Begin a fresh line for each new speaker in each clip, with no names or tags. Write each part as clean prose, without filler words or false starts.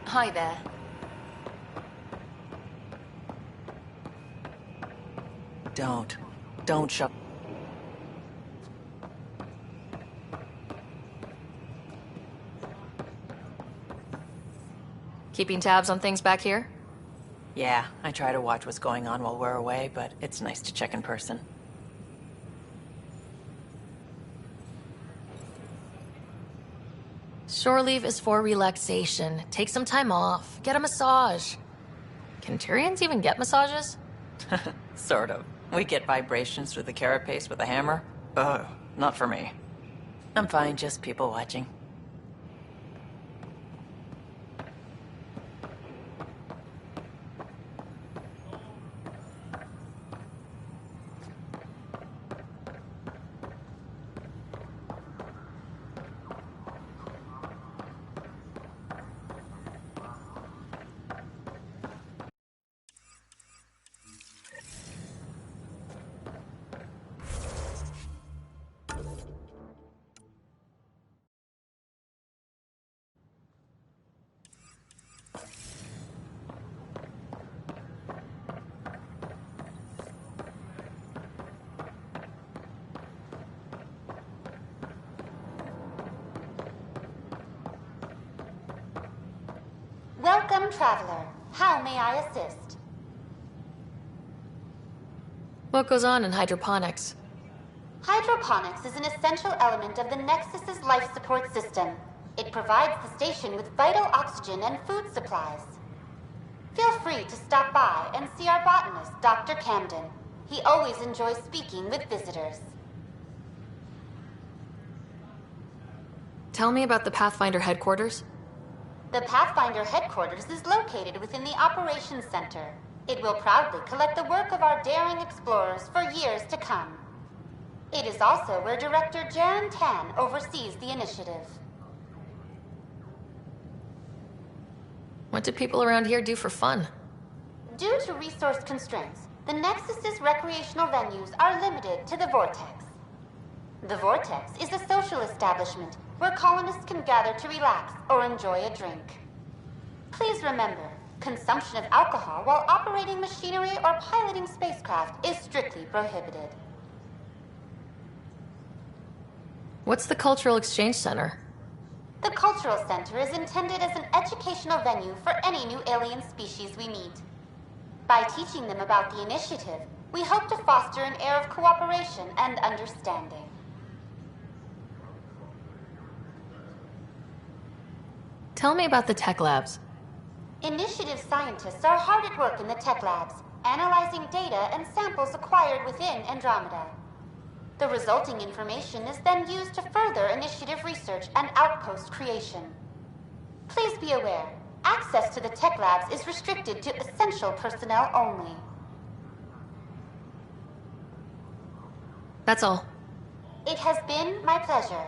Hi there.
Don't shut.
Keeping tabs on things back here?
Yeah, I try to watch what's going on while we're away, but it's nice to check in person.
Shore leave is for relaxation. Take some time off. Get a massage. Can Tyrians even get massages?
Sort of. We get vibrations through the carapace with a hammer. Ugh, not for me. I'm fine, just people watching.
Welcome, traveler. How may I assist?
What goes on in hydroponics?
Hydroponics is an essential element of the Nexus's life support system. It provides the station with vital oxygen and food supplies. Feel free to stop by and see our botanist, Dr. Camden. He always enjoys speaking with visitors.
Tell me about the Pathfinder headquarters.
The Pathfinder headquarters is located within the Operations Center. It will proudly collect the work of our daring explorers for years to come. It is also where Director Jaren Tan oversees the initiative.
What do people around here do for fun?
Due to resource constraints, the Nexus's recreational venues are limited to the Vortex. The Vortex is a social establishment where colonists can gather to relax or enjoy a drink. Please remember, consumption of alcohol while operating machinery or piloting spacecraft is strictly prohibited.
What's the Cultural Exchange Center?
The Cultural Center is intended as an educational venue for any new alien species we meet. By teaching them about the initiative, we hope to foster an air of cooperation and understanding.
Tell me about the tech labs.
Initiative scientists are hard at work in the tech labs, analyzing data and samples acquired within Andromeda. The resulting information is then used to further initiative research and outpost creation. Please be aware, access to the tech labs is restricted to essential personnel only.
That's all.
It has been my pleasure.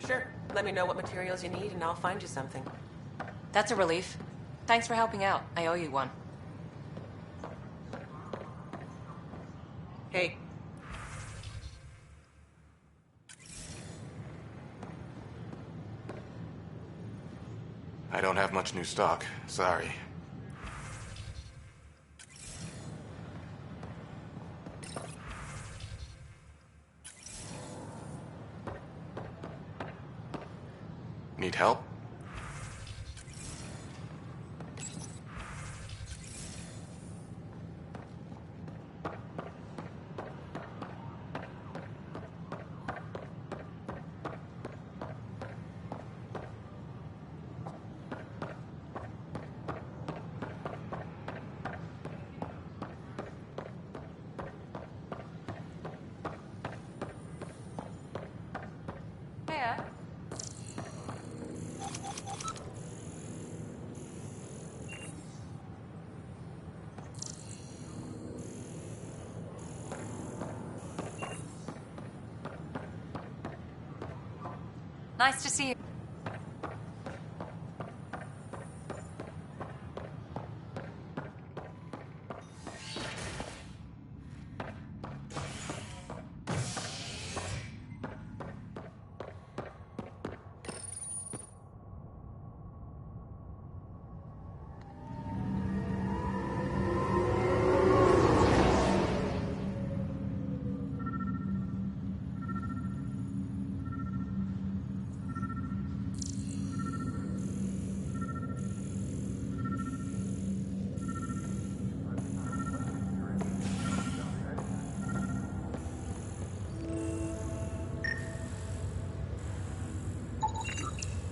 Sure. Let me know what materials you need and I'll find you something.
That's a relief. Thanks for helping out. I owe you one.
Hey.
I don't have much new stock. Sorry. Need help?
Nice to see you.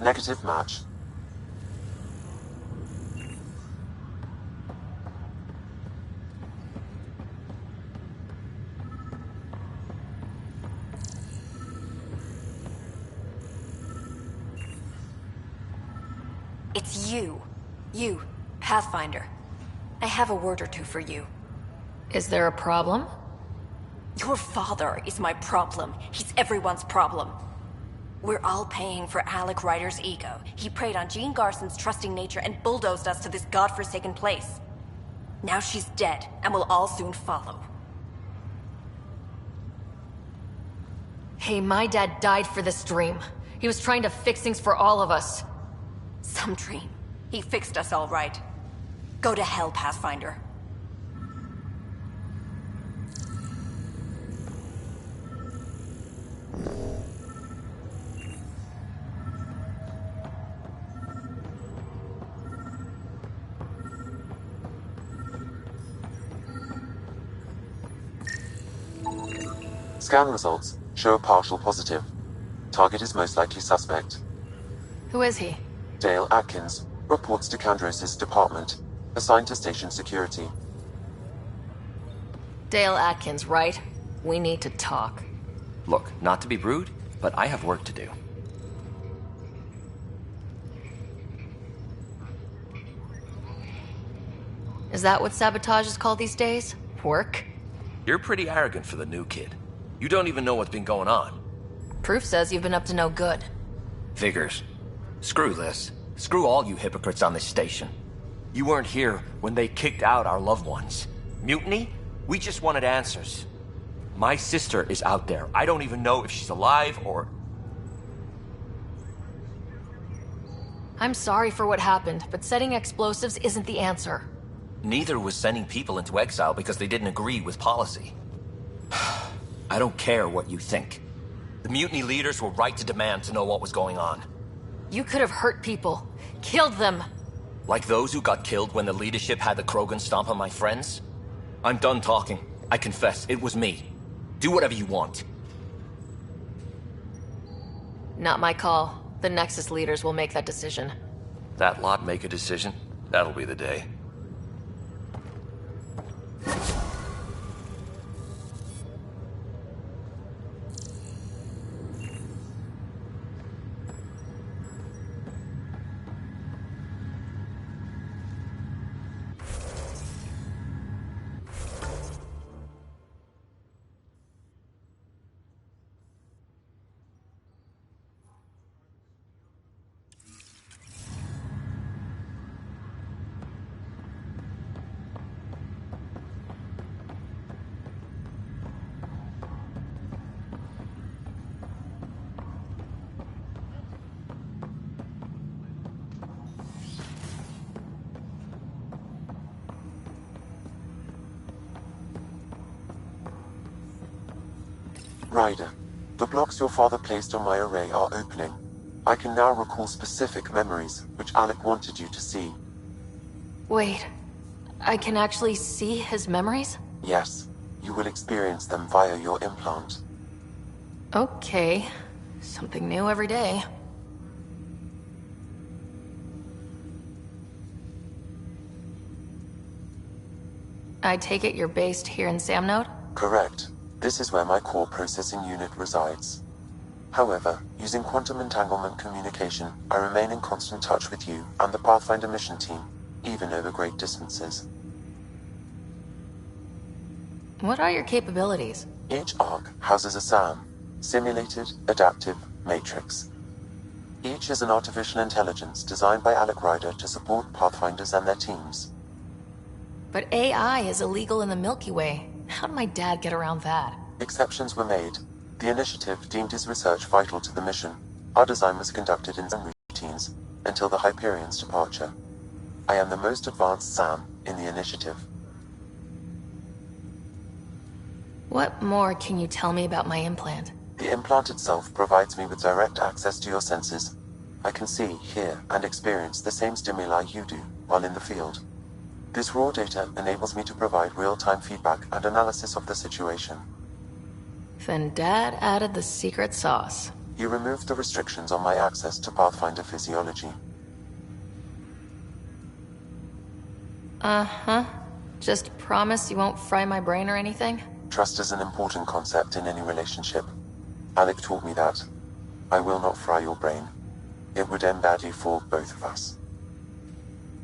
Negative match.
It's you. You, Pathfinder. I have a word or two for you.
Is there a problem?
Your father is my problem. He's everyone's problem. We're all paying for Alec Ryder's ego. He preyed on Jean Garson's trusting nature and bulldozed us to this godforsaken place. Now she's dead, and we'll all soon follow.
Hey, my dad died for this dream. He was trying to fix things for all of us.
Some dream. He fixed us all right. Go to hell, Pathfinder.
Scan results show a partial positive. Target is most likely suspect.
Who is he?
Dale Atkins reports to Kandros' department, assigned to station security.
Dale Atkins, right? We need to talk.
Look, not to be rude, but I have work to do.
Is that what sabotage is called these days? Work?
You're pretty arrogant for the new kid. You don't even know what's been going on.
Proof says you've been up to no good.
Figures. Screw this. Screw all you hypocrites on this station. You weren't here when they kicked out our loved ones. Mutiny? We just wanted answers. My sister is out there. I don't even know if she's alive or...
I'm sorry for what happened, but setting explosives isn't the answer.
Neither was sending people into exile because they didn't agree with policy. I don't care what you think. The mutiny leaders were right to demand to know what was going on.
You could have hurt people. Killed them.
Like those who got killed when the leadership had the Krogan stomp on my friends? I'm done talking. I confess, it was me. Do whatever you want.
Not my call. The Nexus leaders will make that decision.
That lot make a decision? That'll be the day.
Ryder, the blocks your father placed on my array are opening. I can now recall specific memories, which Alec wanted you to see.
Wait, I can actually see his memories?
Yes, you will experience them via your implant.
Okay. Something new every day. I take it you're based here in Samnode?
Correct. This is where my core processing unit resides. However, using quantum entanglement communication, I remain in constant touch with you and the Pathfinder mission team, even over great distances.
What are your capabilities?
Each arc houses a SAM, Simulated Adaptive Matrix. Each is an artificial intelligence designed by Alec Ryder to support Pathfinders and their teams.
But AI is illegal in the Milky Way. How did my dad get around that?
Exceptions were made. The initiative deemed his research vital to the mission. Our design was conducted in some routines until the Hyperion's departure. I am the most advanced SAM in the initiative.
What more can you tell me about my implant?
The implant itself provides me with direct access to your senses. I can see, hear, and experience the same stimuli you do while in the field. This raw data enables me to provide real-time feedback and analysis of the situation.
Then Dad added the secret sauce.
You removed the restrictions on my access to Pathfinder physiology.
Uh-huh. Just promise you won't fry my brain or anything?
Trust is an important concept in any relationship. Alec taught me that. I will not fry your brain. It would end badly for both of us.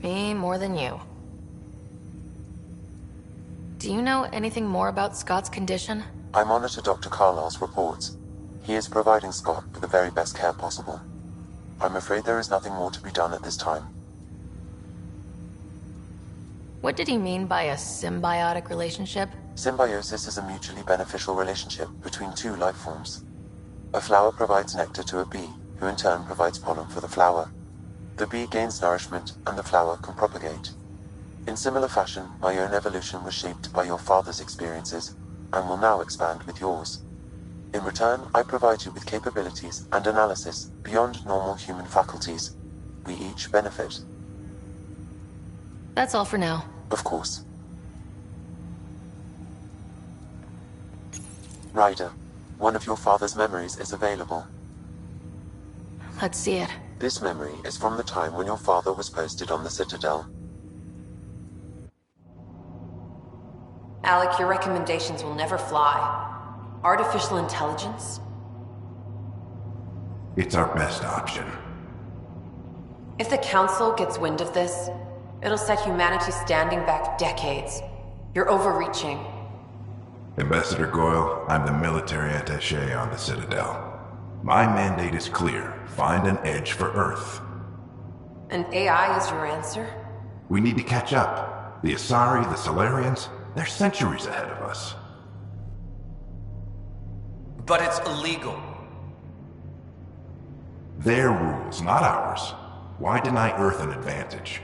Me more than you. Do you know anything more about Scott's condition?
I monitor Dr. Carlisle's reports. He is providing Scott with the very best care possible. I'm afraid there is nothing more to be done at this time.
What did he mean by a symbiotic relationship?
Symbiosis is a mutually beneficial relationship between two life forms. A flower provides nectar to a bee, who in turn provides pollen for the flower. The bee gains nourishment, and the flower can propagate. In similar fashion, my own evolution was shaped by your father's experiences, and will now expand with yours. In return, I provide you with capabilities and analysis beyond normal human faculties. We each benefit.
That's all for now.
Of course. Ryder, one of your father's memories is available.
Let's see it.
This memory is from the time when your father was posted on the Citadel.
Alec, your recommendations will never fly. Artificial intelligence?
It's our best option.
If the Council gets wind of this, it'll set humanity standing back decades. You're overreaching.
Ambassador Goyle, I'm the military attaché on the Citadel. My mandate is clear. Find an edge for Earth.
And AI is your answer?
We need to catch up. The Asari, the Solarians, they're centuries ahead of us.
But it's illegal.
Their rules, not ours. Why deny Earth an advantage?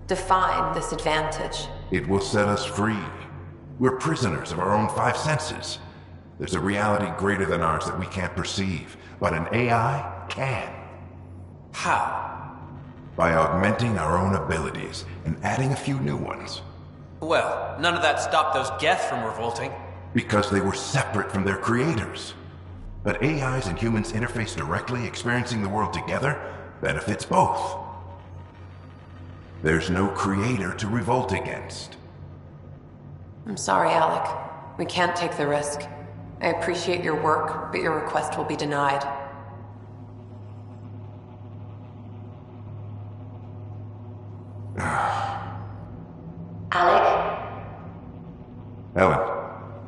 Define this advantage.
It will set us free. We're prisoners of our own five senses. There's a reality greater than ours that we can't perceive, but an AI can.
How?
By augmenting our own abilities and adding a few new ones.
Well, none of that stopped those Geth from revolting.
Because they were separate from their creators. But AIs and humans interface directly, experiencing the world together, benefits both. There's no creator to revolt against.
I'm sorry, Alec. We can't take the risk. I appreciate your work, but your request will be denied.
Alec?
Ellen,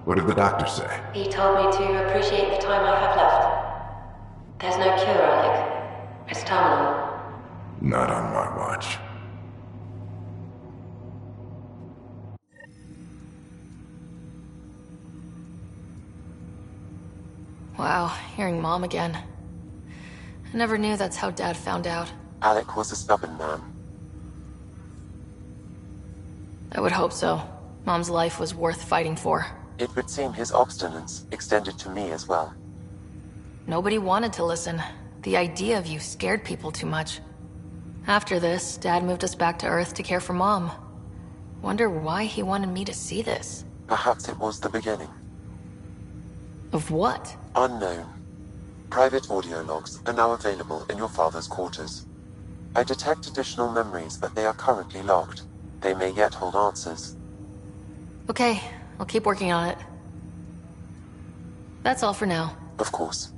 what did the doctor say?
He told me to appreciate the time I have left. There's no cure, Alec. It's terminal.
Not on my watch.
Wow, hearing Mom again. I never knew that's how Dad found out.
Alec was a stubborn man.
I would hope so. Mom's life was worth fighting for.
It would seem his obstinance extended to me as well.
Nobody wanted to listen. The idea of you scared people too much. After this, Dad moved us back to Earth to care for Mom. Wonder why he wanted me to see this.
Perhaps it was the beginning.
Of what?
Unknown. Private audio logs are now available in your father's quarters. I detect additional memories, but they are currently logged. They may yet hold answers.
Okay, I'll keep working on it. That's all for now.
Of course.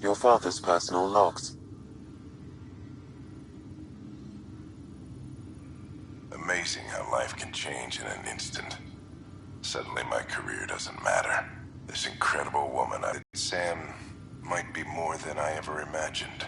Your father's personal logs.
Amazing how life can change in an instant. Suddenly my career doesn't matter. This incredible woman, Sam, might be more than I ever imagined.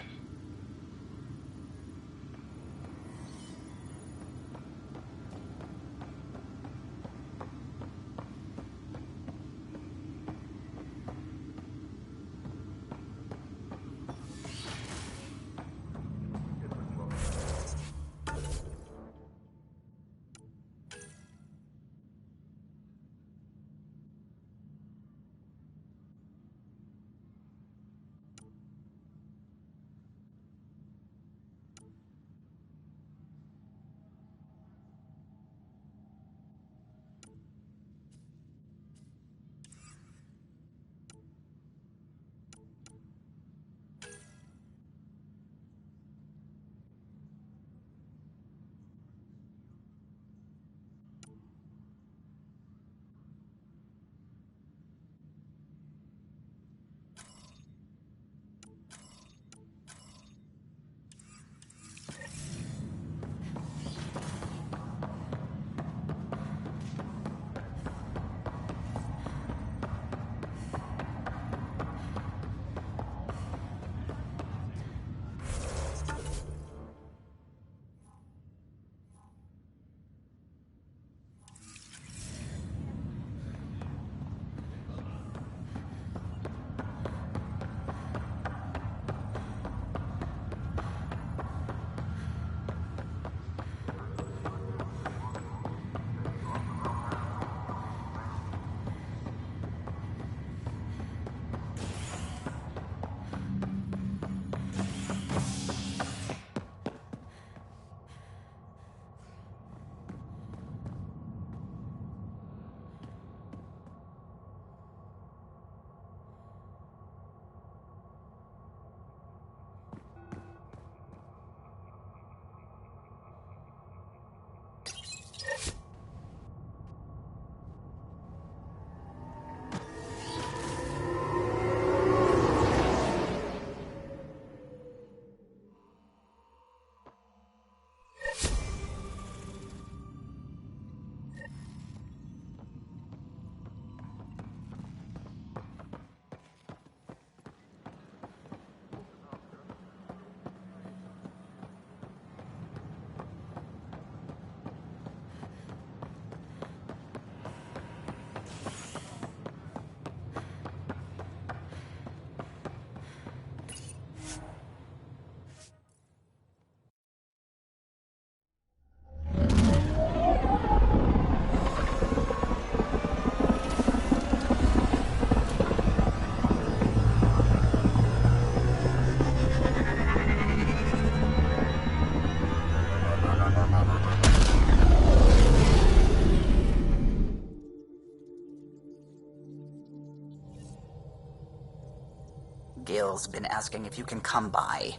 Connell's been asking if you can come by.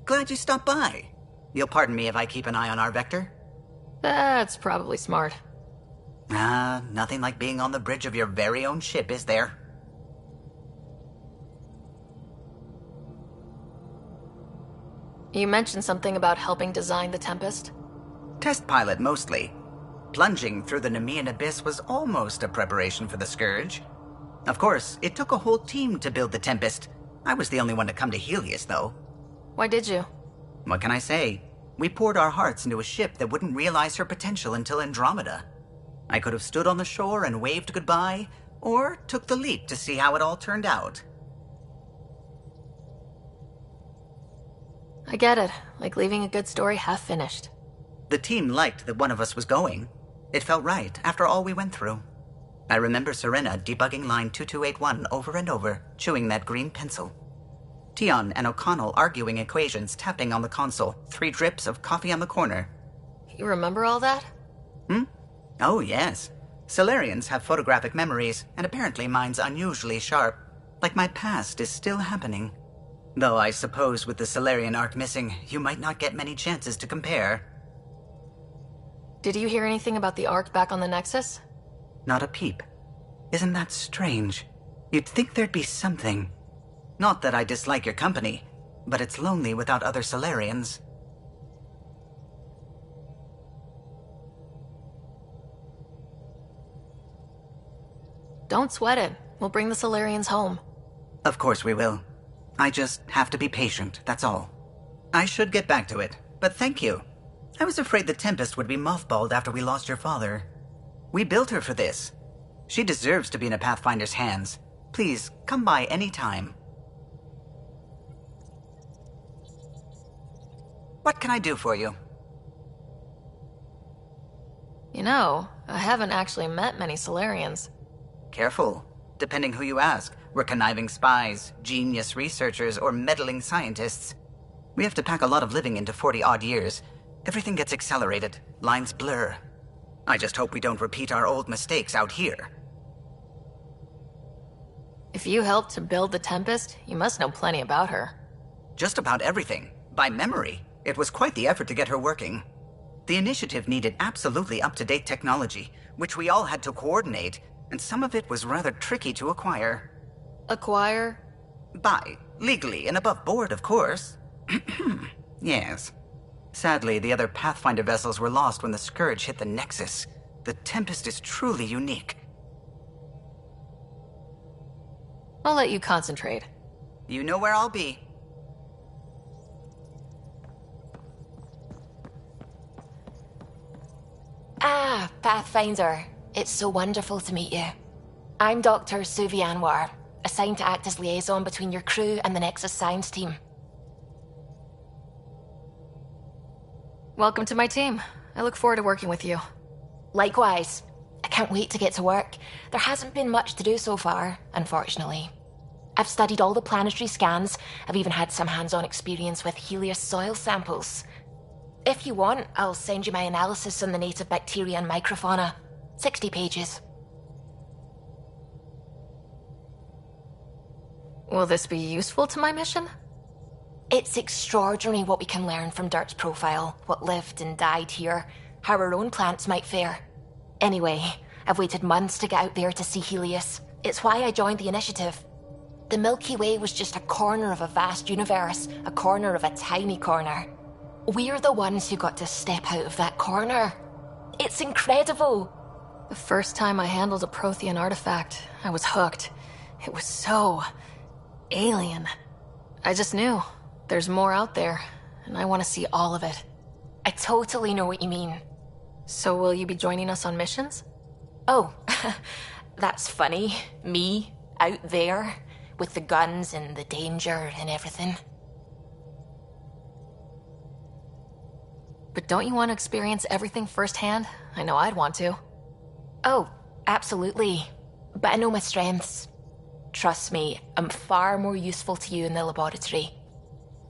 Glad you stopped by. You'll pardon me if I keep an eye on our Vector?
That's probably smart.
Nothing like being on the bridge of your very own ship, is there?
You mentioned something about helping design the Tempest?
Test pilot, mostly. Plunging through the Nemean abyss was almost a preparation for the Scourge. Of course, it took a whole team to build the Tempest. I was the only one to come to Helios, though.
Why did you?
What can I say? We poured our hearts into a ship that wouldn't realize her potential until Andromeda. I could have stood on the shore and waved goodbye, or took the leap to see how it all turned out.
I get it. Like leaving a good story half finished.
The team liked that one of us was going. It felt right after all we went through. I remember Serena debugging line 2281 over and over, chewing that green pencil. Tion and O'Connell arguing equations, tapping on the console, 3 drips of coffee on the corner.
You remember all that?
Oh, yes. Solarians have photographic memories, and apparently mine's unusually sharp. Like my past is still happening. Though I suppose with the Solarian arc missing, you might not get many chances to compare.
Did you hear anything about the Ark back on the Nexus?
Not a peep. Isn't that strange? You'd think there'd be something. Not that I dislike your company, but it's lonely without other Solarians.
Don't sweat it. We'll bring the Solarians home.
Of course we will. I just have to be patient, that's all. I should get back to it, but thank you. I was afraid the Tempest would be mothballed after we lost your father. We built her for this. She deserves to be in a Pathfinder's hands. Please, come by any time. What can I do for you?
You know, I haven't actually met many Solarians.
Careful. Depending who you ask, we're conniving spies, genius researchers, or meddling scientists. We have to pack a lot of living into 40-odd years. Everything gets accelerated, lines blur. I just hope we don't repeat our old mistakes out here.
If you helped to build the Tempest, you must know plenty about her.
Just about everything, by memory. It was quite the effort to get her working. The initiative needed absolutely up-to-date technology, which we all had to coordinate, and some of it was rather tricky to acquire.
Acquire?
Buy. Legally and above board, of course. Yes. Sadly, the other Pathfinder vessels were lost when the Scourge hit the Nexus. The Tempest is truly unique.
I'll let you concentrate.
You know where I'll be.
Ah, Pathfinder. It's so wonderful to meet you. I'm Dr. Suvi Anwar, assigned to act as liaison between your crew and the Nexus science team.
Welcome to my team. I look forward to working with you.
Likewise. I can't wait to get to work. There hasn't been much to do so far, unfortunately. I've studied all the planetary scans. I've even had some hands-on experience with Helios soil samples. If you want, I'll send you my analysis on the native bacteria and microfauna. 60 pages.
Will this be useful to my mission?
It's extraordinary what we can learn from Dirt's profile, what lived and died here, how our own plants might fare. Anyway, I've waited months to get out there to see Helios. It's why I joined the initiative. The Milky Way was just a corner of a vast universe, a corner of a tiny corner. We're the ones who got to step out of that corner. It's incredible.
The first time I handled a Prothean artifact, I was hooked. It was so alien. I just knew. There's more out there, and I want to see all of it.
I totally know what you mean.
So will you be joining us on missions?
Oh, that's funny. Me, out there, with the guns and the danger and everything.
But don't you want to experience everything firsthand? I know I'd want to.
Oh, absolutely. But I know my strengths. Trust me, I'm far more useful to you in the laboratory.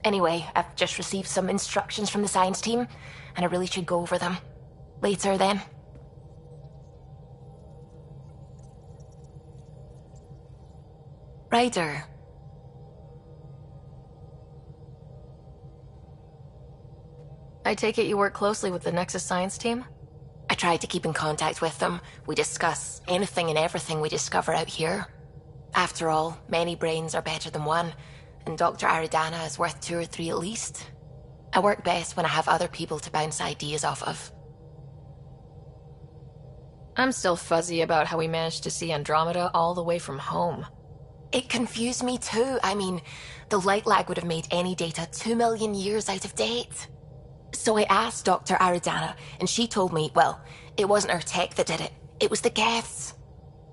Anyway, I've just received some instructions from the science team, and I really should go over them. Later, then. Ryder.
I take it you work closely with the Nexus science team?
I try to keep in contact with them. We discuss anything and everything we discover out here. After all, many brains are better than one, and Dr. Aridana is worth 2 or 3 at least. I work best when I have other people to bounce ideas off of.
I'm still fuzzy about how we managed to see Andromeda all the way from home.
It confused me too. I mean, the light lag would have made any data 2 million years out of date. So I asked Dr. Aridana, and she told me, well, it wasn't her tech that did it. It was the Geths.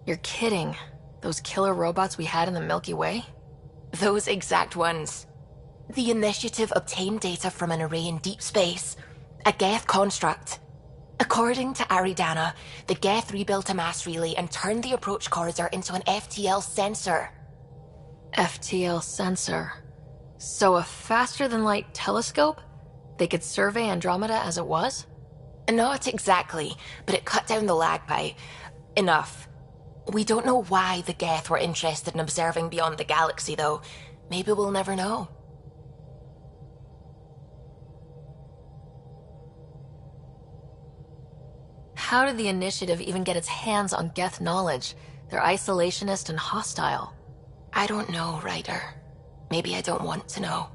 You're kidding. Those killer robots we had in the Milky Way?
Those exact ones. The Initiative obtained data from an array in deep space, a Geth construct. According to Aridana, the Geth rebuilt a mass relay and turned the approach corridor into an FTL sensor.
FTL sensor. So a faster-than-light telescope? They could survey Andromeda as it was?
Not exactly, but it cut down the lag by enough. We don't know why the Geth were interested in observing beyond the galaxy, though. Maybe we'll never know.
How did the Initiative even get its hands on Geth knowledge? They're isolationist and hostile.
I don't know, Ryder. Maybe I don't want to know.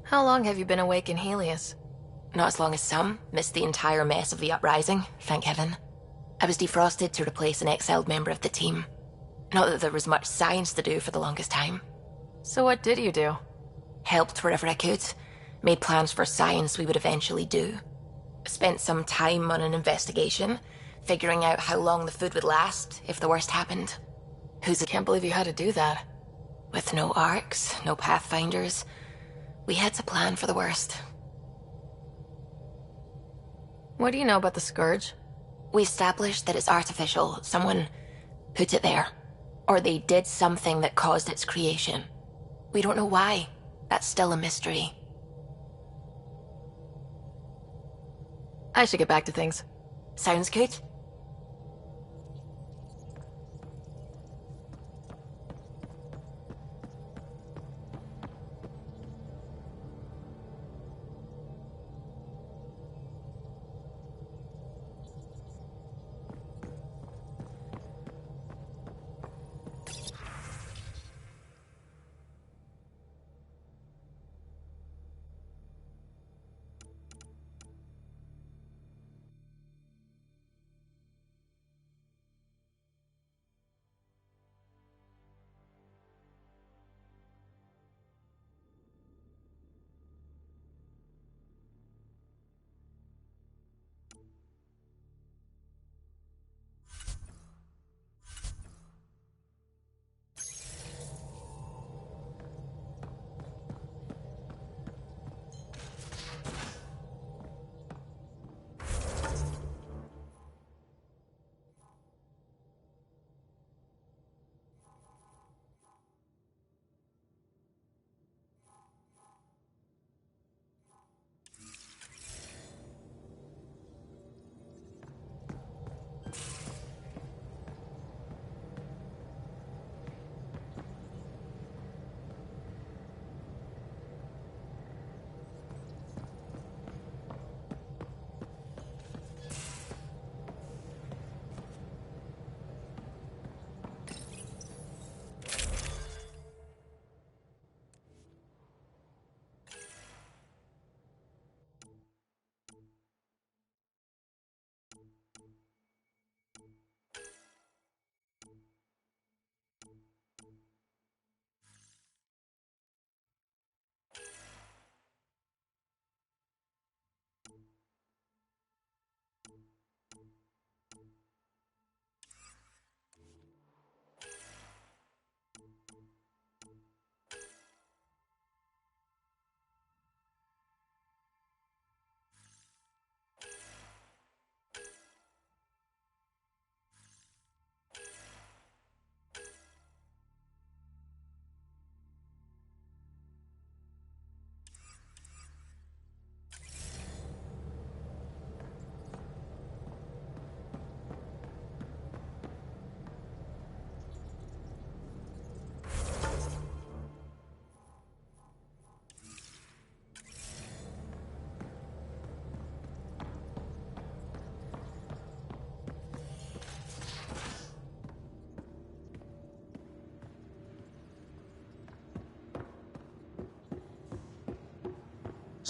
How long have you been awake in Helios?
Not as long as some. Missed the entire mess of the uprising, thank heaven. I was defrosted to replace an exiled member of the team. Not that there was much science to do for the longest time.
So what did you do?
Helped wherever I could. Made plans for science we would eventually do. Spent some time on an investigation, figuring out how long the food would last if the worst happened.
Can't believe you had to do that.
With no arcs, no pathfinders, we had to plan for the worst.
What do you know about the Scourge?
We established that it's artificial. Someone put it there. Or they did something that caused its creation. We don't know why. That's still a mystery.
I should get back to things.
Sounds good.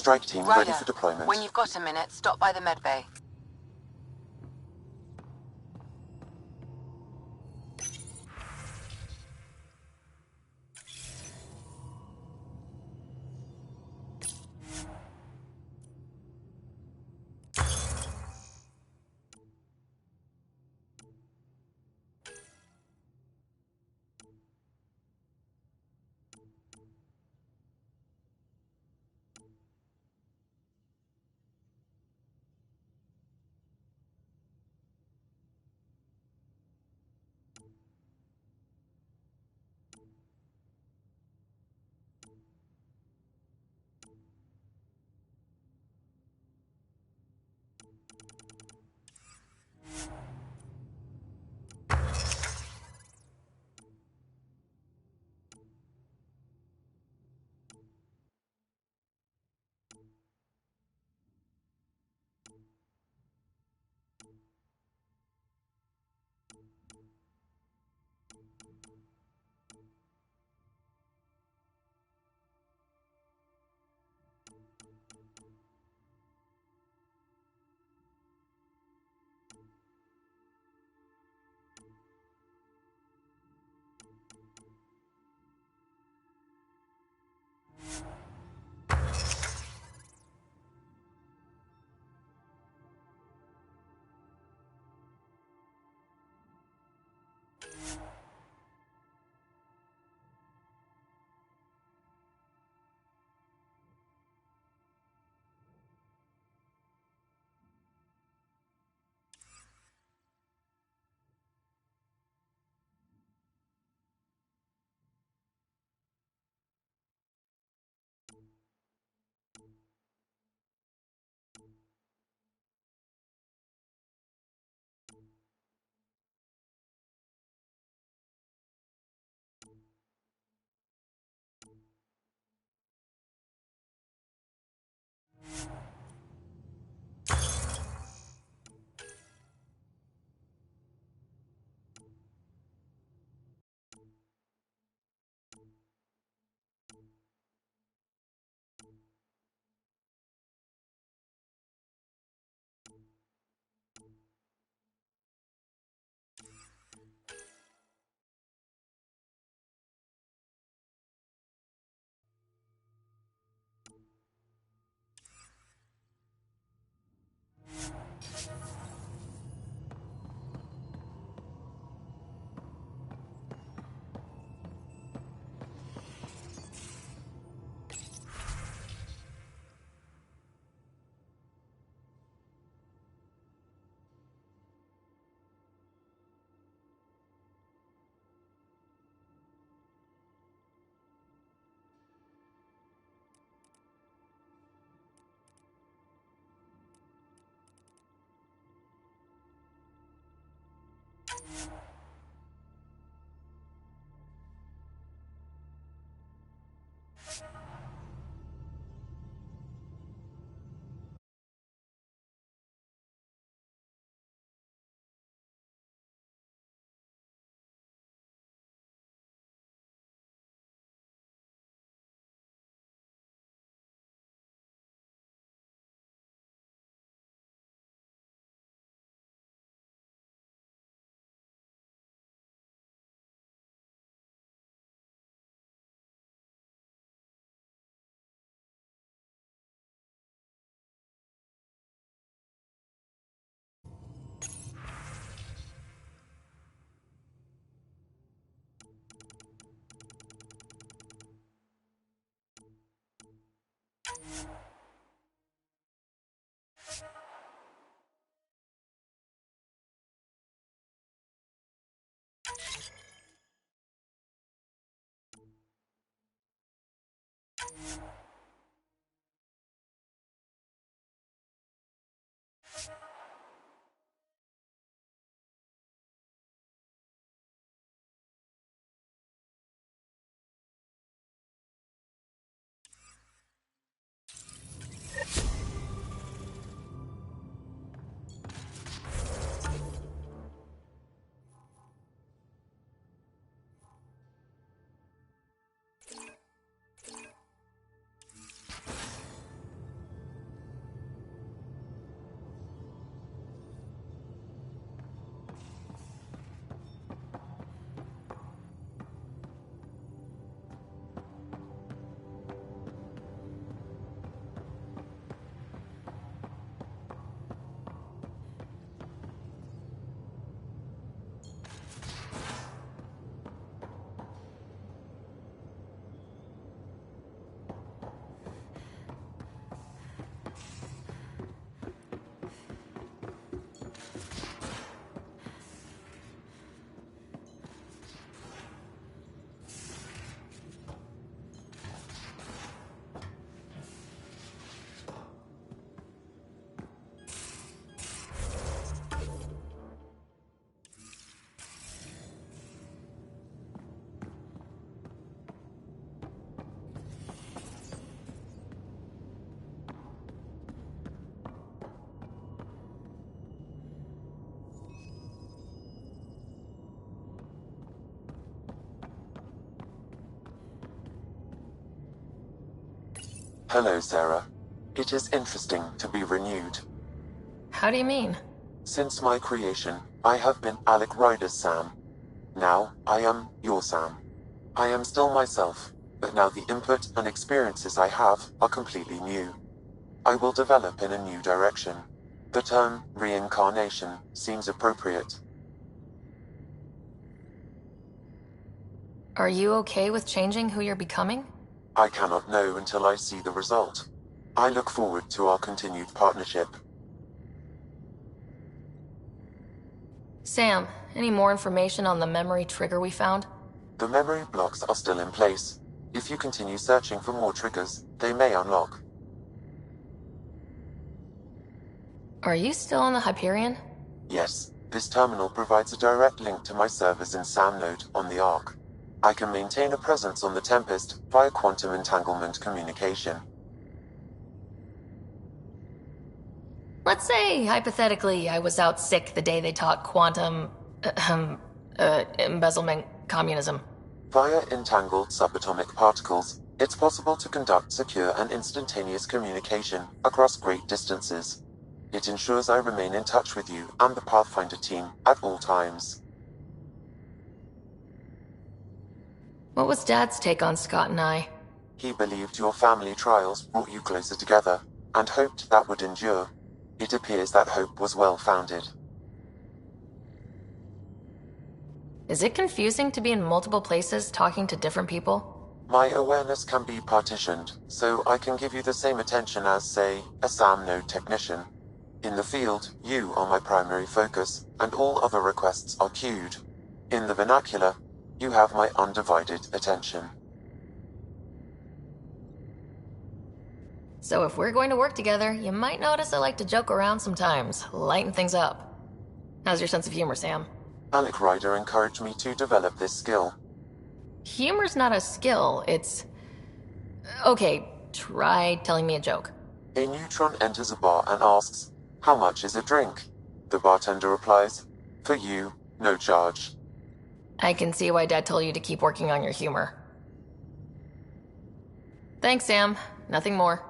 Strike team ready for deployment.
When you've got a minute, stop by the medbay.
Hello, Sarah. It is interesting to be renewed.
How do you mean?
Since my creation, I have been Alec Ryder's Sam. Now, I am your Sam. I am still myself, but now the input and experiences I have are completely new. I will develop in a new direction. The term reincarnation seems appropriate.
Are you okay with changing who you're becoming?
I cannot know until I see the result. I look forward to our continued partnership.
Sam, any more information on the memory trigger we found?
The memory blocks are still in place. If you continue searching for more triggers, they may unlock.
Are you still on the Hyperion?
Yes, this terminal provides a direct link to my servers in Sam Node on the Ark. I can maintain a presence on the Tempest via quantum entanglement communication.
Let's say, hypothetically, I was out sick the day they taught quantum... embezzlement communism.
Via entangled subatomic particles, it's possible to conduct secure and instantaneous communication across great distances. It ensures I remain in touch with you and the Pathfinder team at all times.
What was Dad's take on Scott and I?
He believed your family trials brought you closer together, and hoped that would endure. It appears that hope was well-founded.
Is it confusing to be in multiple places talking to different people?
My awareness can be partitioned, so I can give you the same attention as, say, a SAM node technician. In the field, you are my primary focus, and all other requests are queued. In the vernacular, you have my undivided attention.
So if we're going to work together, you might notice I like to joke around sometimes, lighten things up. How's your sense of humor, Sam?
Alec Ryder encouraged me to develop this skill.
Humor's not a skill, it's... Okay, try telling me a joke.
A neutron enters a bar and asks, "How much is a drink?" The bartender replies, "For you, no charge."
I can see why Dad told you to keep working on your humor. Thanks, Sam. Nothing more.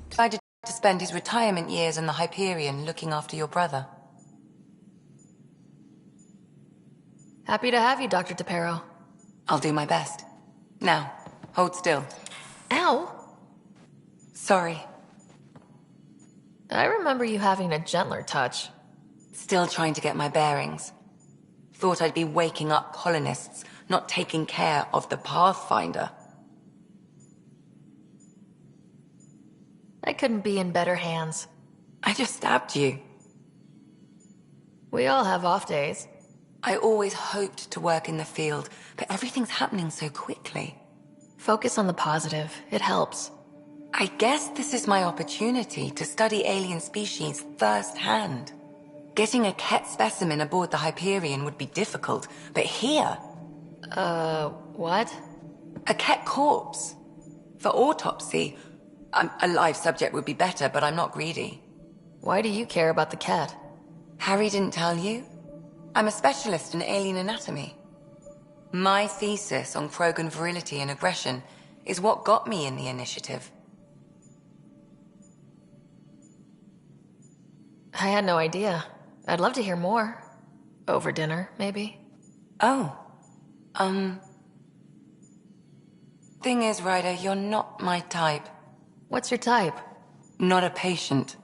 Decided to spend his retirement years in the Hyperion looking after your brother.
Happy to have you, Dr. Tapero.
I'll do my best. Now, hold still.
Ow!
Sorry.
I remember you having a gentler touch.
Still trying to get my bearings. Thought I'd be waking up colonists, not taking care of the Pathfinder.
I couldn't be in better hands.
I just stabbed you.
We all have off days.
I always hoped to work in the field, but everything's happening so quickly.
Focus on the positive. It helps.
I guess this is my opportunity to study alien species firsthand. Getting a Ket specimen aboard the Hyperion would be difficult, but here...
what?
A Ket corpse. For autopsy, a live subject would be better, but I'm not greedy.
Why do you care about the cat?
Harry didn't tell you? I'm a specialist in alien anatomy. My thesis on Krogan virility and aggression is what got me in the initiative.
I had no idea. I'd love to hear more. Over dinner, maybe?
Oh. Thing is, Ryder, you're not my type.
What's your type?
Not a patient.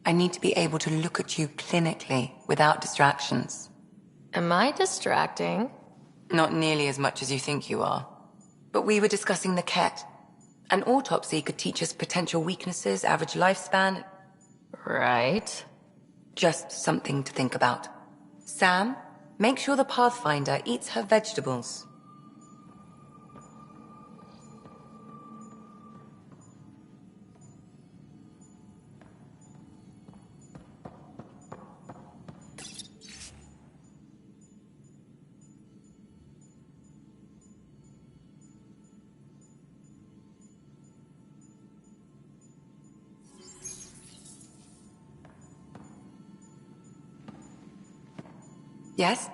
I need to be able to look at you clinically, without distractions.
Am I distracting?
Not nearly as much as you think you are. But we were discussing the Ket. An autopsy could teach us potential weaknesses, average lifespan.
Right.
Just something to think about. Sam, make sure the Pathfinder eats her vegetables. Yes?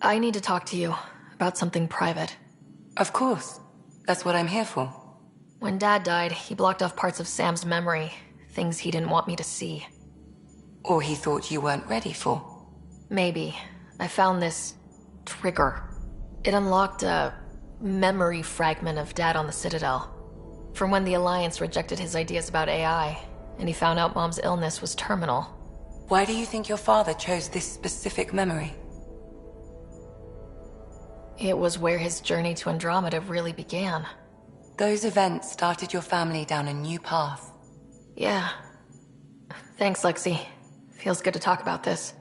I need to talk to you about something private.
Of course. That's what I'm here for.
When Dad died, he blocked off parts of Sam's memory, things he didn't want me to see.
Or he thought you weren't ready for.
Maybe. I found this trigger. It unlocked a memory fragment of Dad on the Citadel. From when the Alliance rejected his ideas about AI, and he found out Mom's illness was terminal.
Why do you think your father chose this specific memory?
It was where his journey to Andromeda really began.
Those events started your family down a new path.
Yeah. Thanks, Lexi. Feels good to talk about this.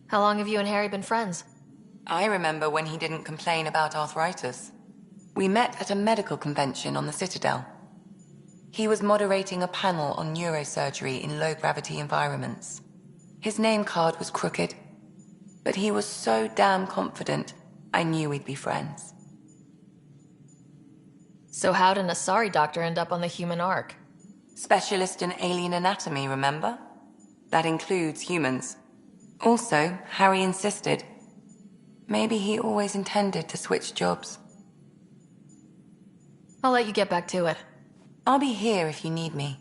How long have you and Harry been friends?
I remember when he didn't complain about arthritis. We met at a medical convention on the Citadel. He was moderating a panel on neurosurgery in low-gravity environments. His name card was crooked, but he was so damn confident, I knew we'd be friends.
So how did an Asari doctor end up on the human Ark?
Specialist in alien anatomy, remember? That includes humans. Also, Harry insisted. Maybe he always intended to switch jobs.
I'll let you get back to it.
I'll be here if you need me.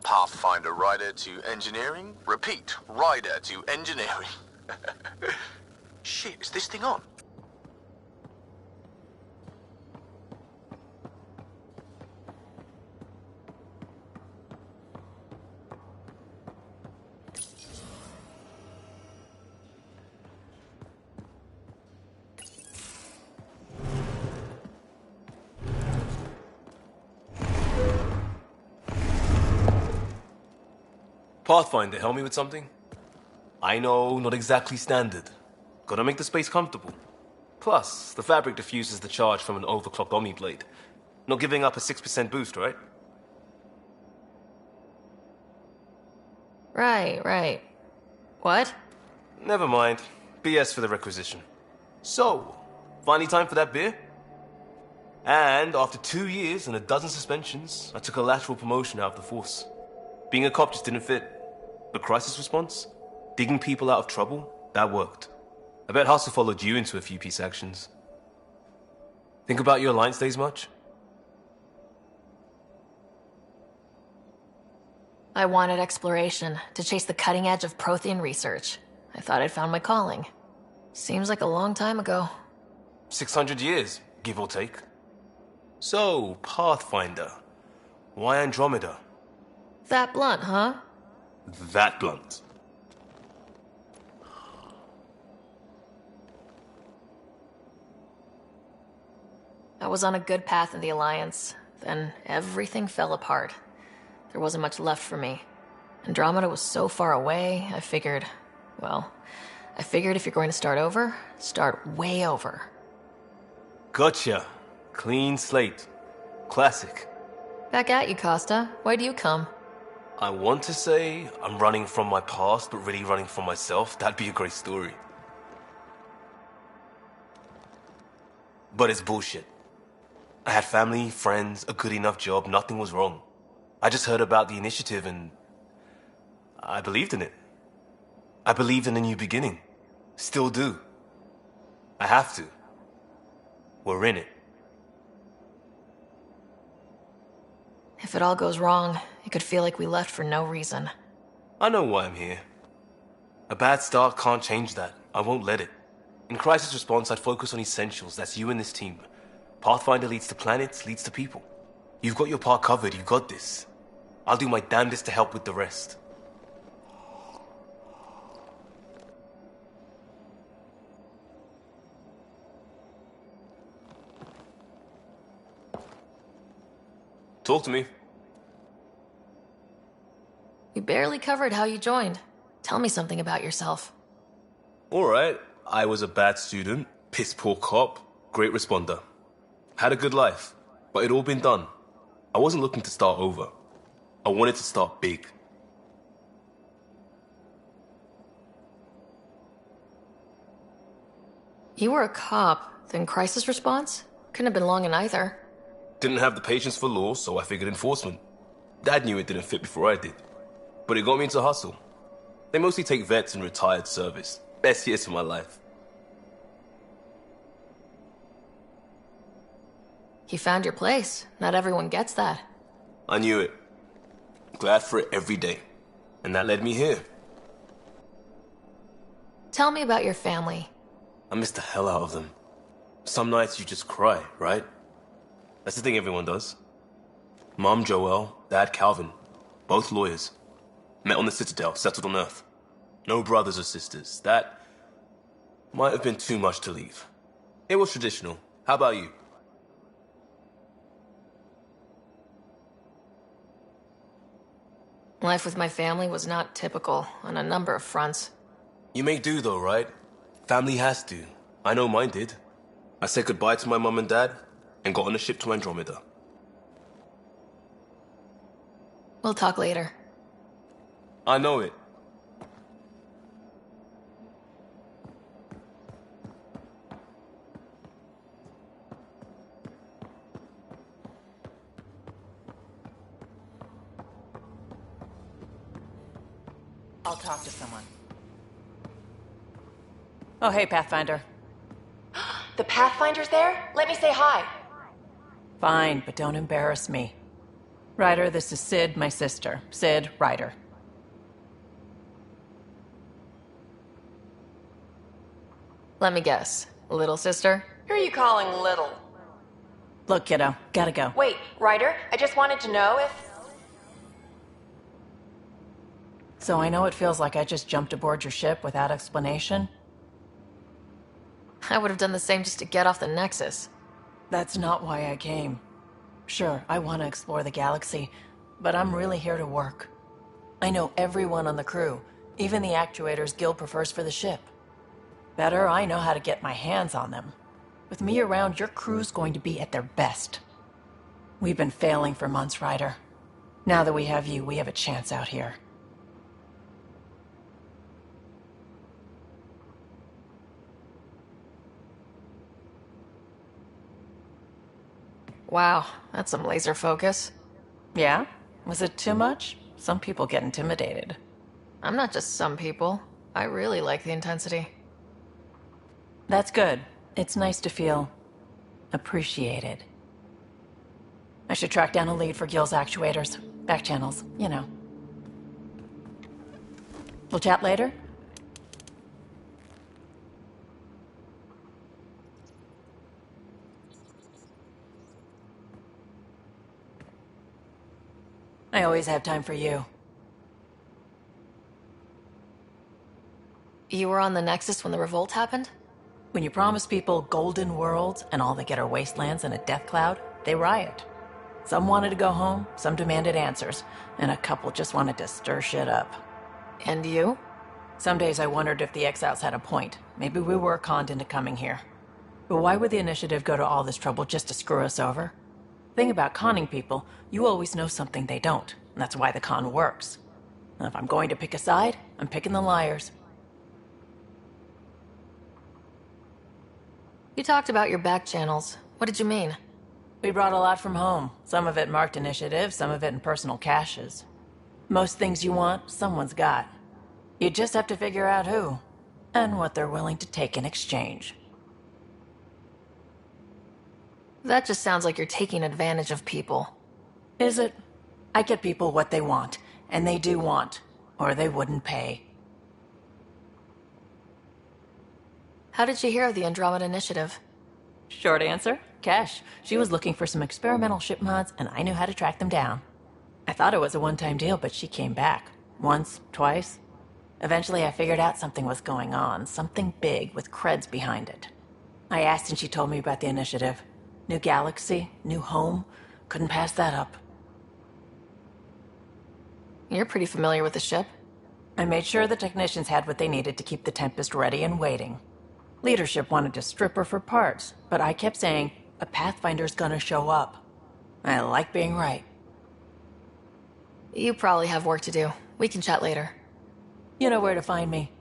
Pathfinder rider to engineering? Repeat, rider to engineering. Shit, is this thing on?
Pathfinder, help me with something? I know, not exactly standard. Gotta make the space comfortable. Plus, the fabric diffuses the charge from an overclocked Omni blade. Not giving up a 6% boost, right?
Right. What?
Never mind. BS for the requisition. So, finally time for that beer? And after 2 years and a dozen suspensions, I took a lateral promotion out of the force. Being a cop just didn't fit. But crisis response? Digging people out of trouble? That worked. I bet Hustle followed you into a few peace actions. Think about your Alliance days much?
I wanted exploration, to chase the cutting edge of Prothean research. I thought I'd found my calling. Seems like a long time ago.
600 years, give or take. So, Pathfinder. Why Andromeda?
That blunt, huh?
That blunt.
I was on a good path in the Alliance. Then everything fell apart. There wasn't much left for me. Andromeda was so far away, I figured if you're going to start over, start way over.
Gotcha. Clean slate. Classic.
Back at you, Costa. Why do you come?
I want to say I'm running from my past, but really running from myself. That'd be a great story. But it's bullshit. I had family, friends, a good enough job, nothing was wrong. I just heard about the initiative and I believed in it. I believed in a new beginning. Still do. I have to. We're in it.
If it all goes wrong, it could feel like we left for no reason.
I know why I'm here. A bad start can't change that. I won't let it. In crisis response, I'd focus on essentials. That's you and this team. Pathfinder leads to planets, leads to people. You've got your part covered, you got this. I'll do my damnedest to help with the rest. Talk to me.
You barely covered how you joined. Tell me something about yourself.
Alright, I was a bad student, piss poor cop, great responder. Had a good life, but it'd all been done. I wasn't looking to start over. I wanted to start big.
You were a cop, then crisis response? Couldn't have been long in either.
Didn't have the patience for law, so I figured enforcement. Dad knew it didn't fit before I did. But it got me into hustle. They mostly take vets and retired service. Best years of my life.
You found your place. Not everyone gets that.
I knew it. Glad for it every day. And that led me here.
Tell me about your family.
I miss the hell out of them. Some nights you just cry, right? That's the thing everyone does. Mom Joelle, Dad Calvin. Both lawyers. Met on the Citadel, settled on Earth. No brothers or sisters. That might have been too much to leave. It was traditional. How about you?
Life with my family was not typical on a number of fronts.
You make do though, right? Family has to. I know mine did. I said goodbye to my mum and dad and got on a ship to Andromeda.
We'll talk later.
I know it.
I'll talk to someone. Oh, hey, Pathfinder.
The Pathfinder's there? Let me say hi.
Fine, but don't embarrass me. Ryder, this is Sid, my sister. Sid, Ryder.
Let me guess. Little sister?
Who are you calling little?
Look, kiddo, gotta go.
Wait, Ryder, I just wanted to know if...
So I know it feels like I just jumped aboard your ship without explanation.
I would have done the same just to get off the Nexus.
That's not why I came. Sure, I want to explore the galaxy, but I'm really here to work. I know everyone on the crew, even the actuators Gil prefers for the ship. Better, I know how to get my hands on them. With me around, your crew's going to be at their best. We've been failing for months, Ryder. Now that we have you, we have a chance out here.
Wow, that's some laser focus.
Yeah? Was it too much? Some people get intimidated.
I'm not just some people. I really like the intensity.
That's good. It's nice to feel appreciated. I should track down a lead for Gil's actuators. Back channels, you know. We'll chat later? I always have time for you.
You were on the Nexus when the revolt happened?
When you promise people golden worlds and all they get are wastelands and a death cloud, they riot. Some wanted to go home, some demanded answers, and a couple just wanted to stir shit up.
And you?
Some days I wondered if the exiles had a point. Maybe we were conned into coming here. But why would the Initiative go to all this trouble just to screw us over? Thing about conning people, you always know something they don't, and that's why the con works. And if I'm going to pick a side, I'm picking the liars.
You talked about your back channels. What did you mean?
We brought a lot from home. Some of it marked Initiative, some of it in personal caches. Most things you want, someone's got. You just have to figure out who, and what they're willing to take in exchange.
That just sounds like you're taking advantage of people.
Is it? I get people what they want, and they do want, or they wouldn't pay.
How did you hear of the Andromeda Initiative?
Short answer, Cash. She was looking for some experimental ship mods, and I knew how to track them down. I thought it was a one-time deal, but she came back. Once, twice. Eventually I figured out something was going on, something big with creds behind it. I asked and she told me about the Initiative. New galaxy, new home. Couldn't pass that up.
You're pretty familiar with the ship.
I made sure the technicians had what they needed to keep the Tempest ready and waiting. Leadership wanted to strip her for parts, but I kept saying, a Pathfinder's gonna show up. I like being right.
You probably have work to do. We can chat later.
You know where to find me.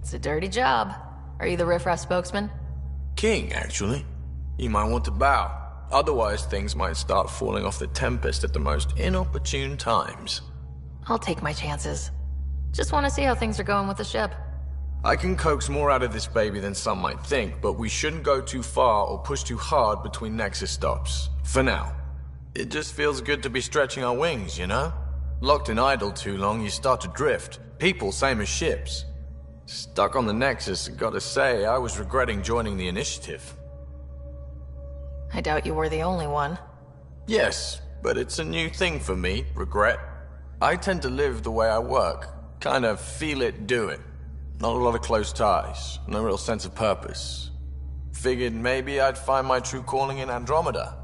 It's a dirty job. Are you the riffraff spokesman?
King, actually. You might want to bow. Otherwise, things might start falling off the Tempest at the most inopportune times.
I'll take my chances. Just want to see how things are going with the ship.
I can coax more out of this baby than some might think, but we shouldn't go too far or push too hard between Nexus stops. For now. It just feels good to be stretching our wings, you know? Locked in idle too long, you start to drift. People, same as ships. Stuck on the Nexus, gotta say, I was regretting joining the Initiative.
I doubt you were the only one.
Yes, but it's a new thing for me, regret. I tend to live the way I work. Kind of feel it, do it. Not a lot of close ties, no real sense of purpose. Figured maybe I'd find my true calling in Andromeda.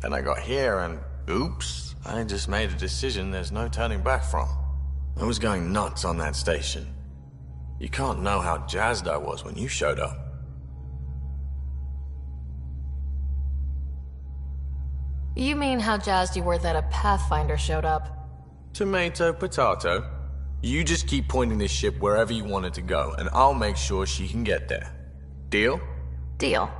Then I got here and, oops, I just made a decision there's no turning back from. I was going nuts on that station. You can't know how jazzed I was when you showed up.
You mean how jazzed you were that a Pathfinder showed up?
Tomato, potato. You just keep pointing this ship wherever you want it to go, and I'll make sure she can get there. Deal?
Deal.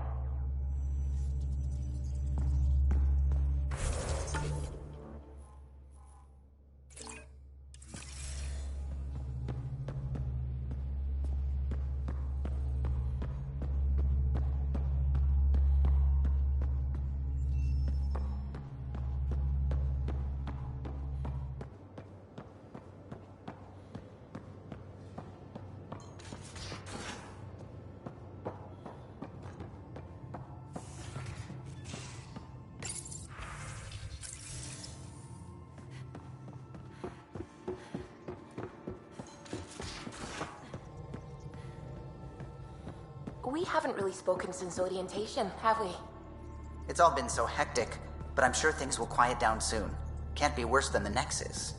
We haven't really spoken since orientation, have we?
It's all been so hectic, but I'm sure things will quiet down soon. Can't be worse than the Nexus.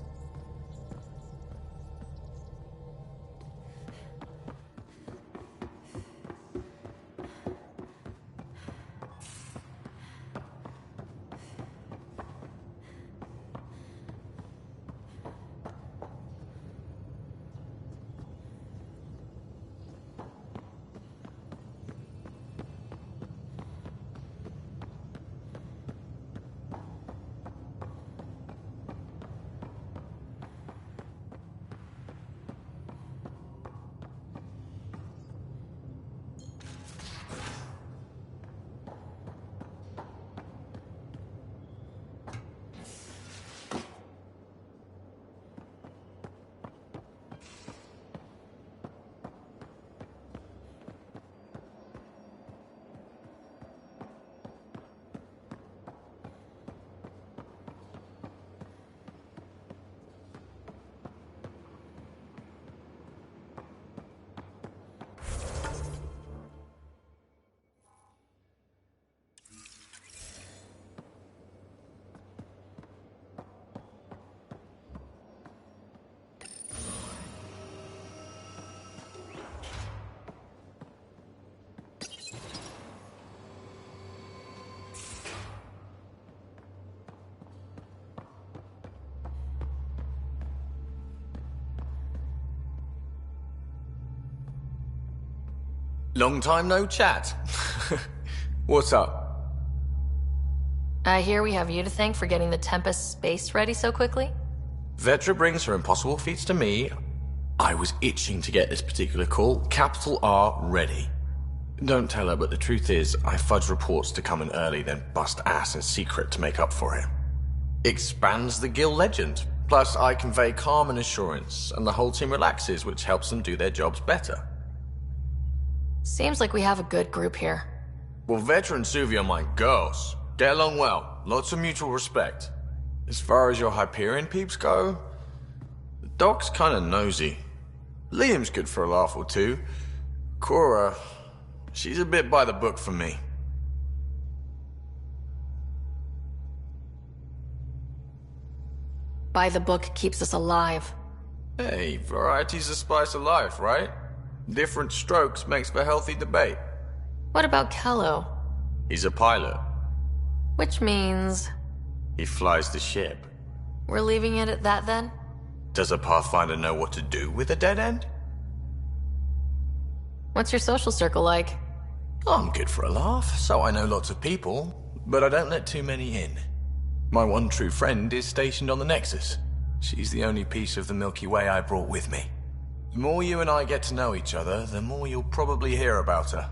Long time no chat. What's up?
I hear we have you to thank for getting the Tempest space ready so quickly?
Vetra brings her impossible feats to me. I was itching to get this particular call. Capital R ready. Don't tell her, but the truth is, I fudge reports to come in early, then bust ass in secret to make up for it. Expands the guild legend. Plus, I convey calm and assurance, and the whole team relaxes, which helps them do their jobs better.
Seems like we have a good group here.
Well, Vetra and Suvi are my girls. Get along well. Lots of mutual respect. As far as your Hyperion peeps go, the Doc's kinda nosy. Liam's good for a laugh or two. Cora, she's a bit by the book for me.
By the book keeps us alive.
Hey, variety's the spice of life, right? Different strokes makes for healthy debate.
What about Kello?
He's a pilot.
Which means...
He flies the ship.
We're leaving it at that then?
Does a Pathfinder know what to do with a dead end?
What's your social circle like?
I'm good for a laugh, so I know lots of people, but I don't let too many in. My one true friend is stationed on the Nexus. She's the only piece of the Milky Way I brought with me. The more you and I get to know each other, the more you'll probably hear about her.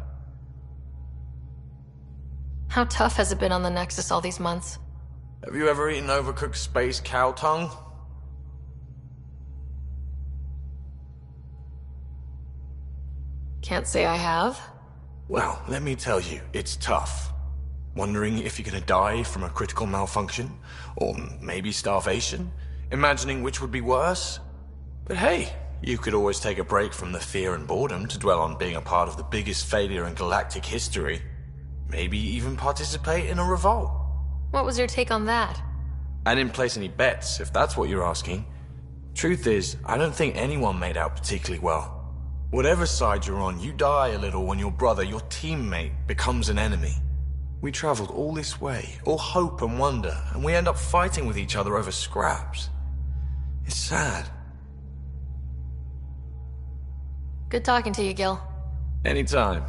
How tough has it been on the Nexus all these months?
Have you ever eaten overcooked space cow tongue?
Can't say I have.
Well, let me tell you, it's tough. Wondering if you're gonna die from a critical malfunction, or maybe starvation, imagining which would be worse. But hey, you could always take a break from the fear and boredom to dwell on being a part of the biggest failure in galactic history. Maybe even participate in a revolt.
What was your take on that?
I didn't place any bets, if that's what you're asking. Truth is, I don't think anyone made out particularly well. Whatever side you're on, you die a little when your brother, your teammate, becomes an enemy. We traveled all this way, all hope and wonder, and we end up fighting with each other over scraps. It's sad.
Good talking to you, Gil.
Anytime.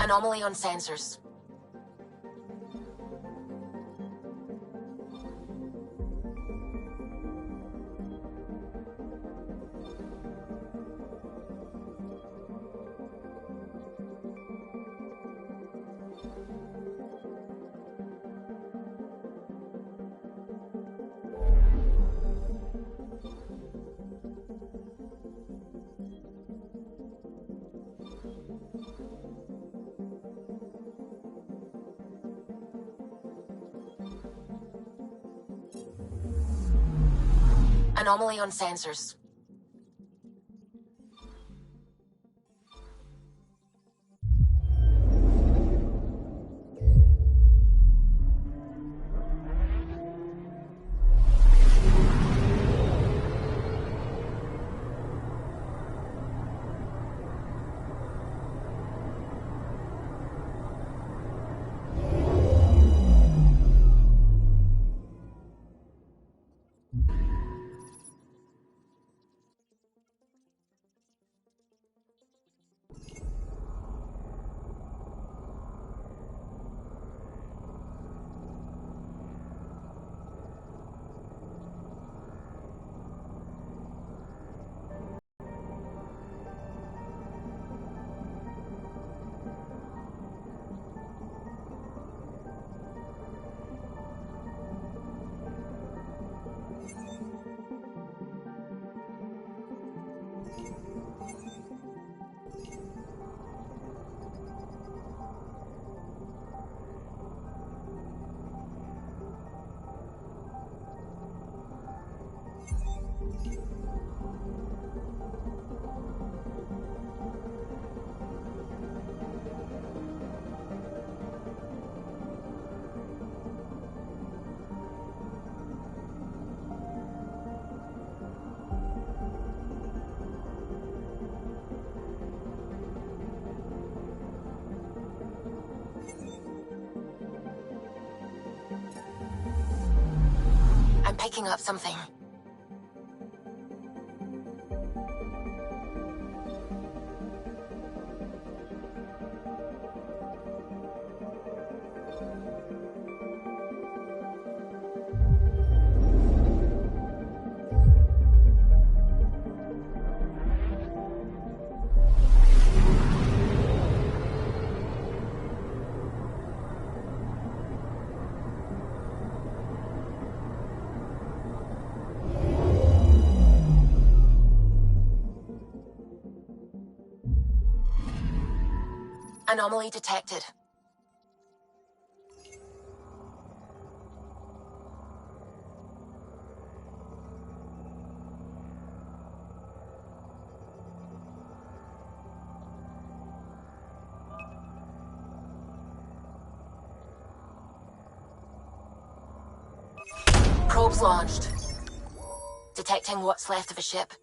Anomaly on sensors. Anomaly on sensors. I'm picking up something. Anomaly detected. Probes launched. Detecting what's left of a ship.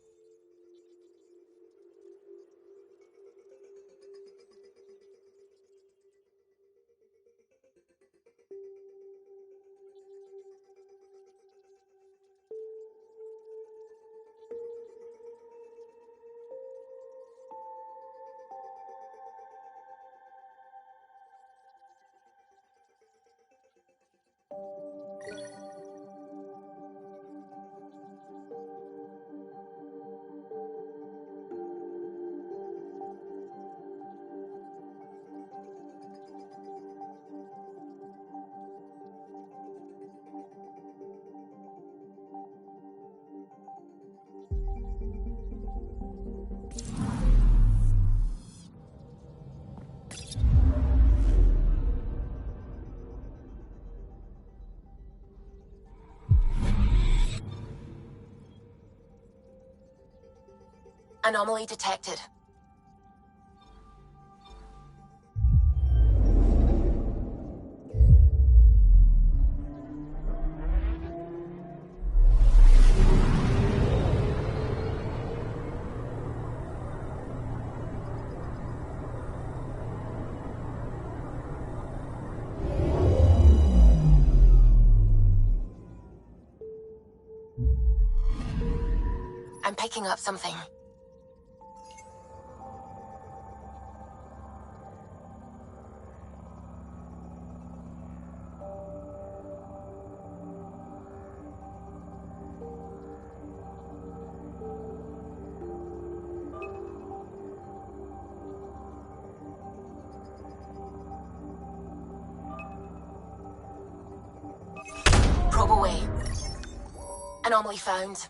Anomaly detected. I'm picking up something. Probe away. Anomaly found.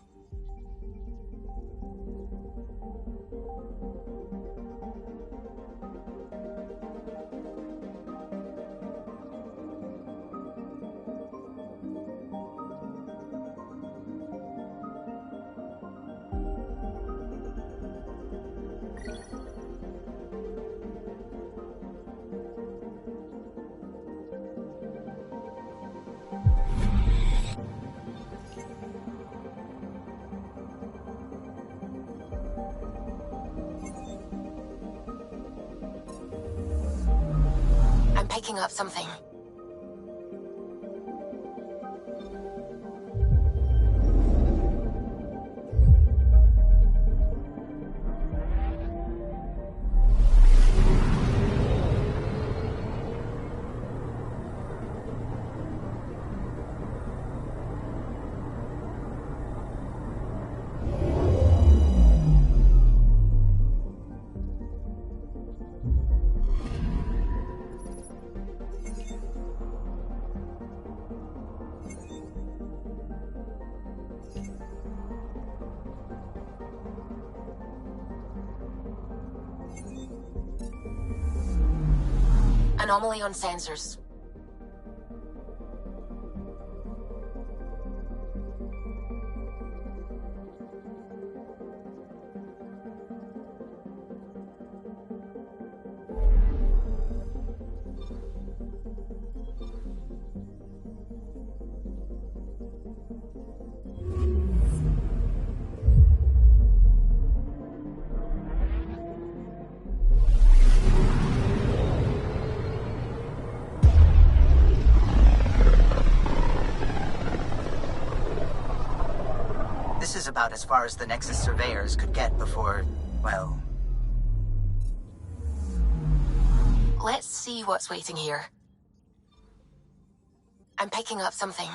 I'm picking up something. Anomaly on sensors.
This is about as far as the Nexus surveyors could get before, well...
Let's see what's waiting here. I'm picking up something.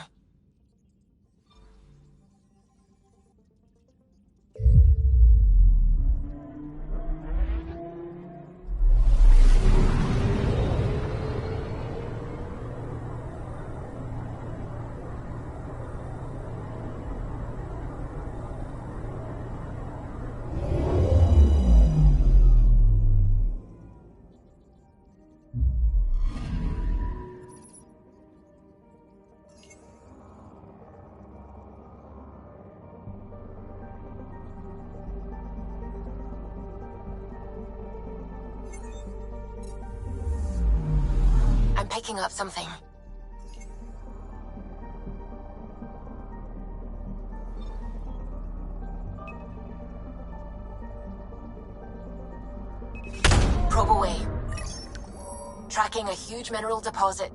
I'm picking up something. Probe away. Tracking a huge mineral deposit.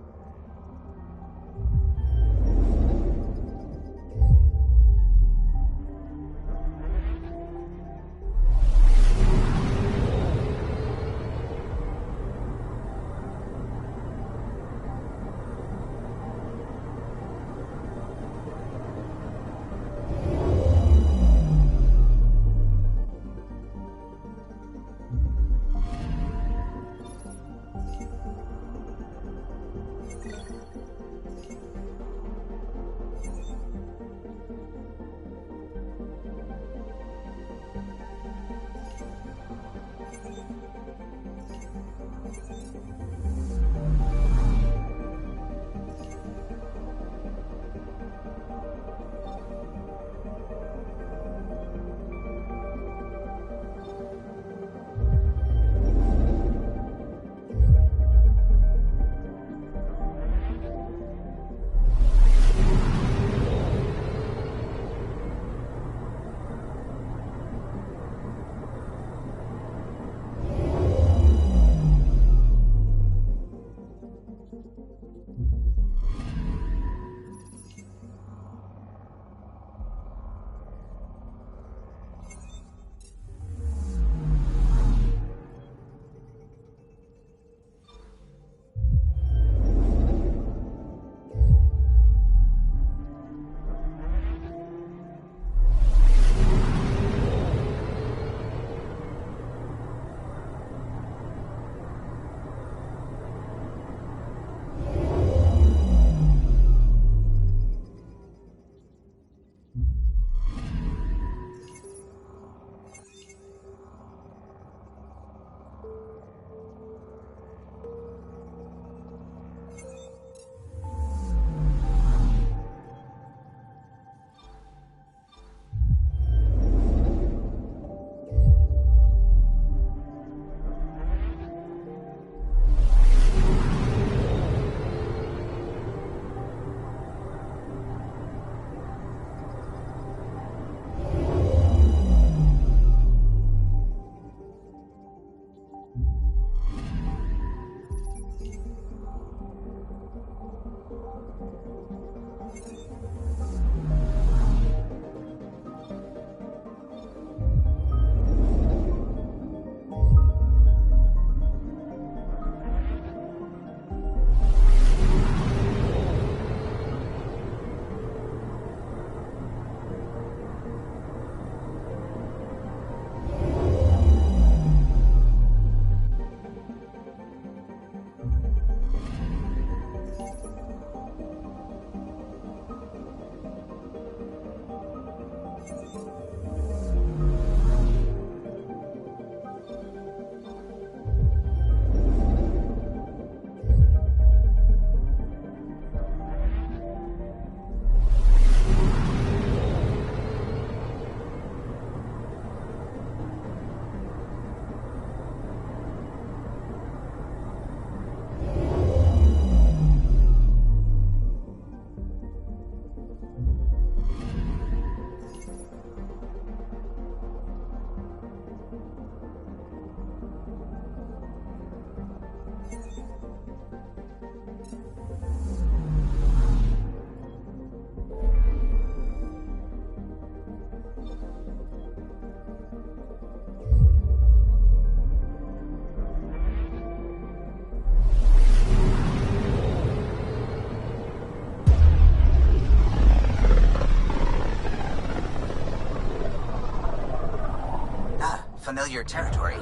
familiar territory.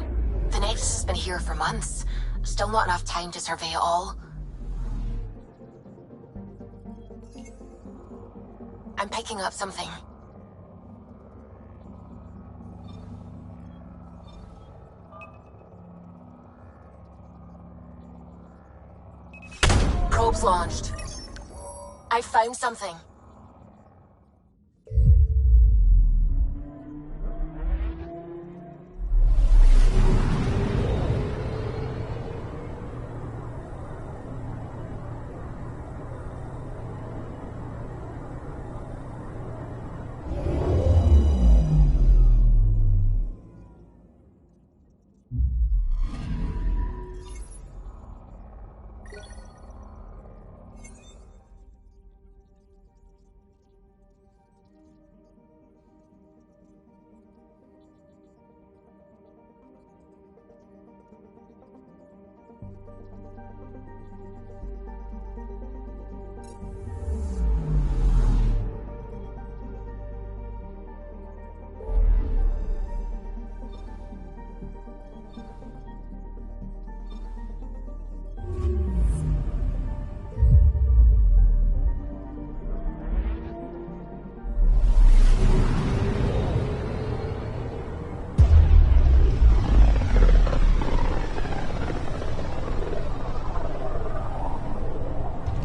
The Nexus has been here for months. Still not enough time to survey it all. I'm picking up something. Probes launched. I found something.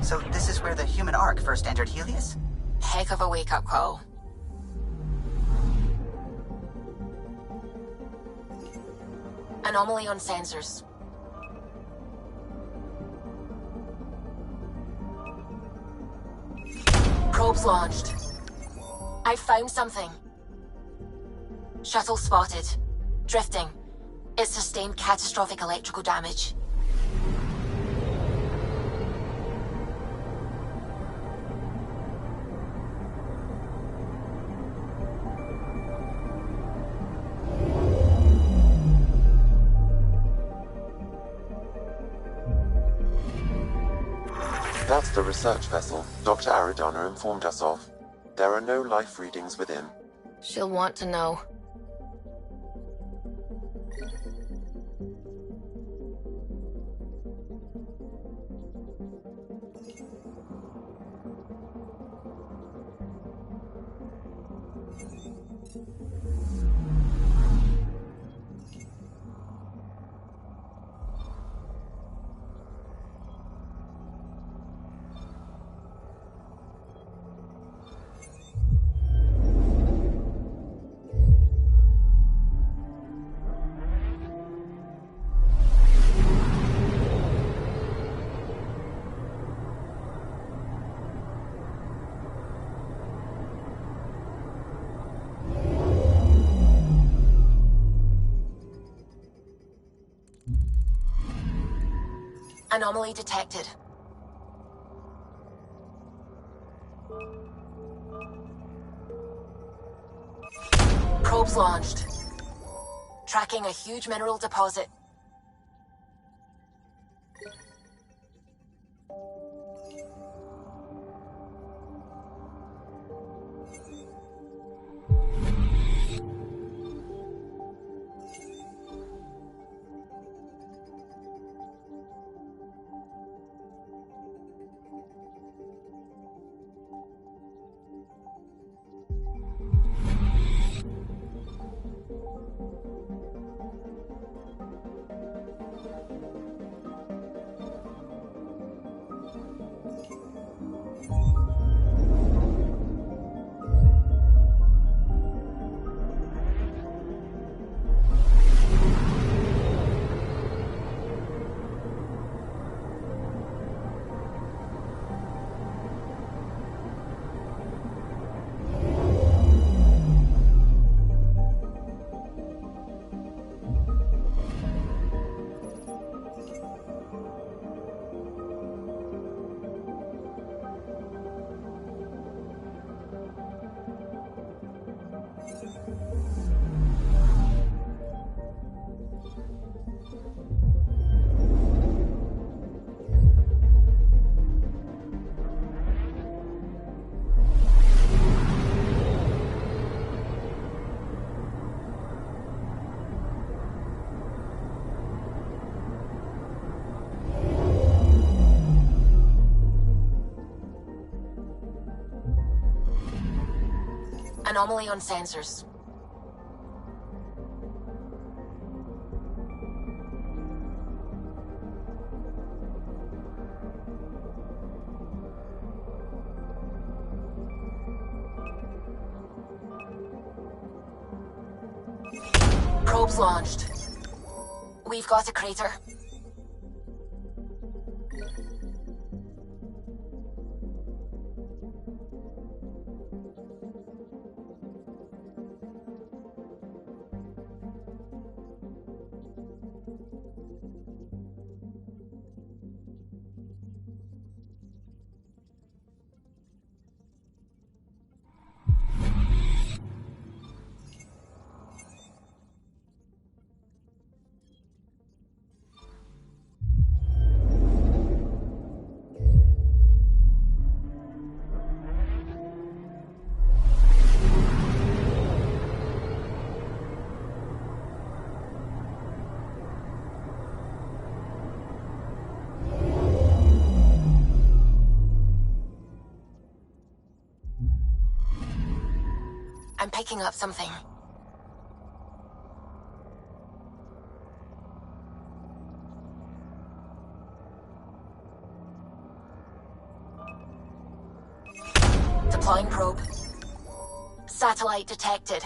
So this is where the human Ark first entered Helios?
Heck of a wake-up call. Anomaly on sensors. Probes launched. I found something. Shuttle spotted. Drifting. It sustained catastrophic electrical damage.
That's the research vessel Dr. Aridana informed us of. There are no life readings within.
She'll want to know.
Anomaly detected. Probes launched. Tracking a huge mineral deposit. Anomaly on sensors. Probes launched. We've got a crater. I'm picking up something. Deploying probe. Satellite detected.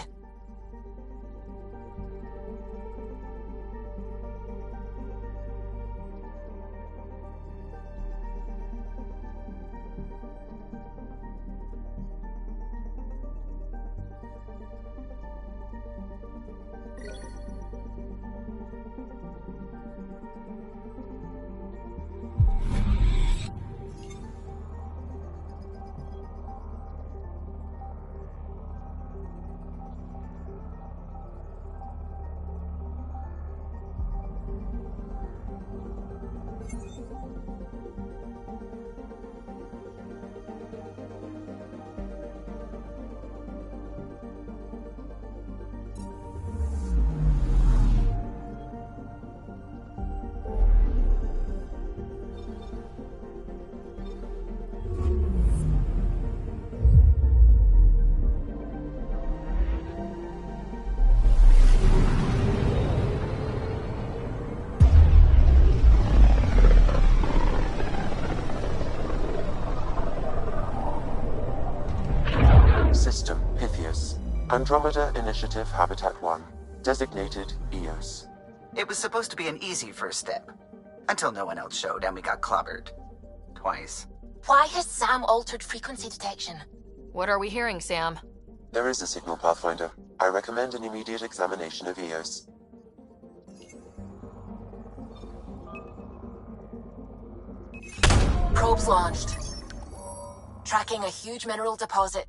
System Pythias. Andromeda Initiative Habitat 1. Designated EOS.
It was supposed to be an easy first step. Until no one else showed and we got clobbered. Twice.
Why has Sam altered frequency detection?
What are we hearing, Sam?
There is a signal, Pathfinder. I recommend an immediate examination of EOS.
Probes launched. Tracking a huge mineral deposit.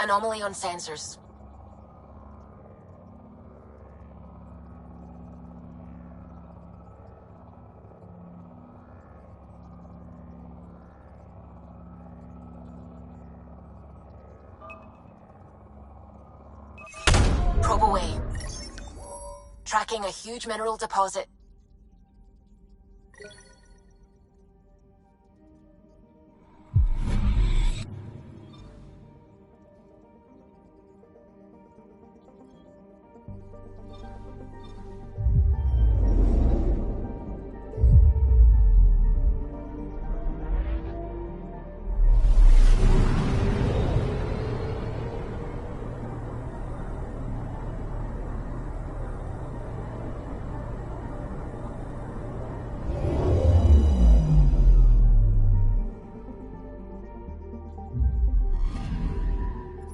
Anomaly on sensors. Probe away. Tracking a huge mineral deposit.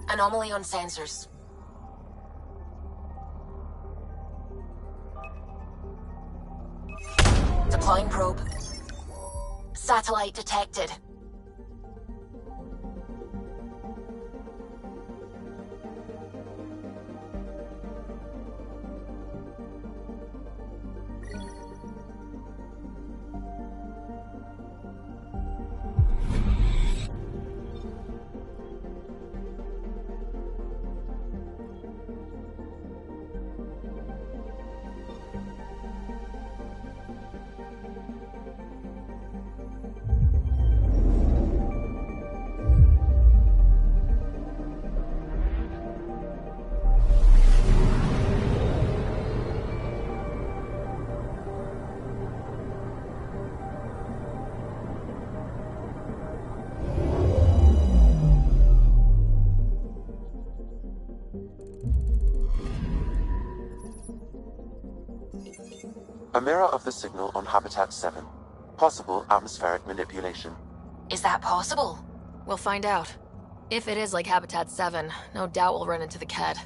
Anomaly on sensors. Deploying probe. Satellite detected.
A mirror of the signal on Habitat 7. Possible atmospheric manipulation.
Is that possible?
We'll find out. If it is like Habitat 7, no doubt we'll run into the Ked.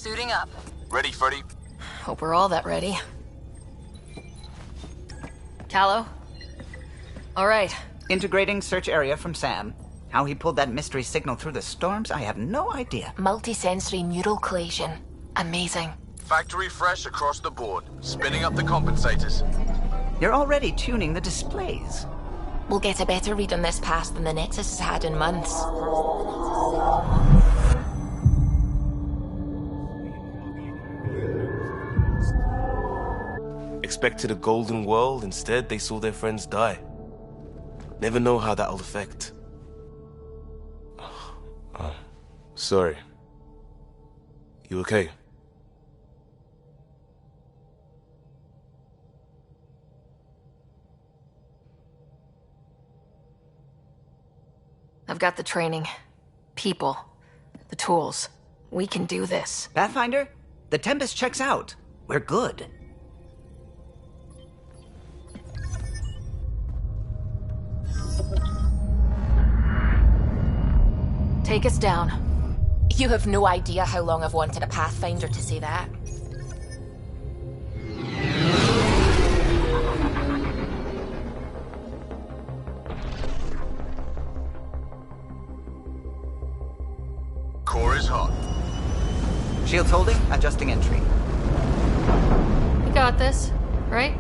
Suiting up.
Ready, Freddy?
Hope we're all that ready. Callow? All right.
Integrating search area from Sam. How he pulled that mystery signal through the storms, I have no idea.
Multisensory neural collation. Amazing.
Factory fresh across the board. Spinning up the compensators.
You're already tuning the displays.
We'll get a better read on this pass than the Nexus has had in months.
Expected a golden world, instead they saw their friends die. Never know how that'll affect. Sorry. You okay?
I've got the training, people, the tools. We can do this.
Pathfinder, the Tempest checks out. We're good.
Take us down.
You have no idea how long I've wanted a Pathfinder to say that.
Core is hot.
Shields holding, adjusting entry.
You got this, right?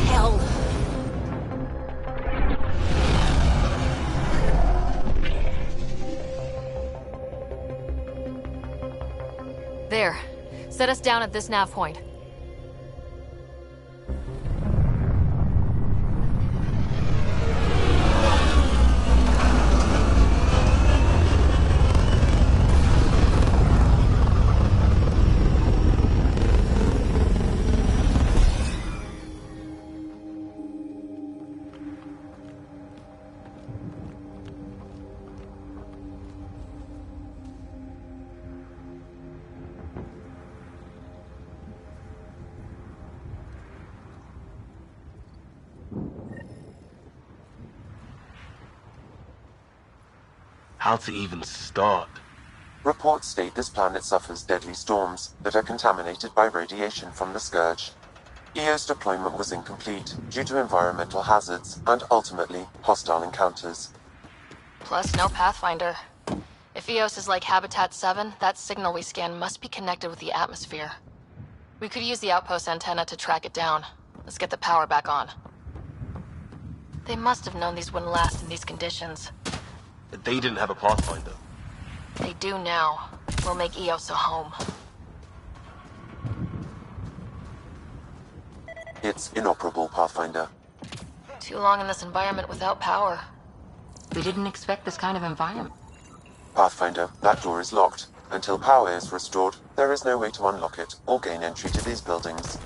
Hell.
There. Set us down at this nav point.
How to even start?
Reports state this planet suffers deadly storms that are contaminated by radiation from the Scourge. EO's deployment was incomplete due to environmental hazards and, ultimately, hostile encounters.
Plus, no Pathfinder. If EOS is like Habitat 7, that signal we scan must be connected with the atmosphere. We could use the outpost antenna to track it down. Let's get the power back on. They must have known these wouldn't last in these conditions.
They didn't have a Pathfinder.
They do now. We'll make EOS a home.
It's inoperable, Pathfinder.
Too long in this environment without power.
We didn't expect this kind of environment.
Pathfinder, that door is locked. Until power is restored, there is no way to unlock it or gain entry to these buildings.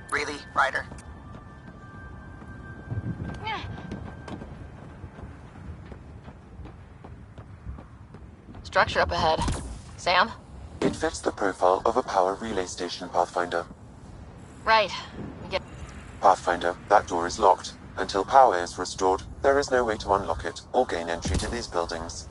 Really, Ryder?
Structure up ahead. Sam?
It fits the profile of a power relay station, Pathfinder.
Right.
Pathfinder, that door is locked. Until power is restored, there is no way to unlock it or gain entry to these buildings.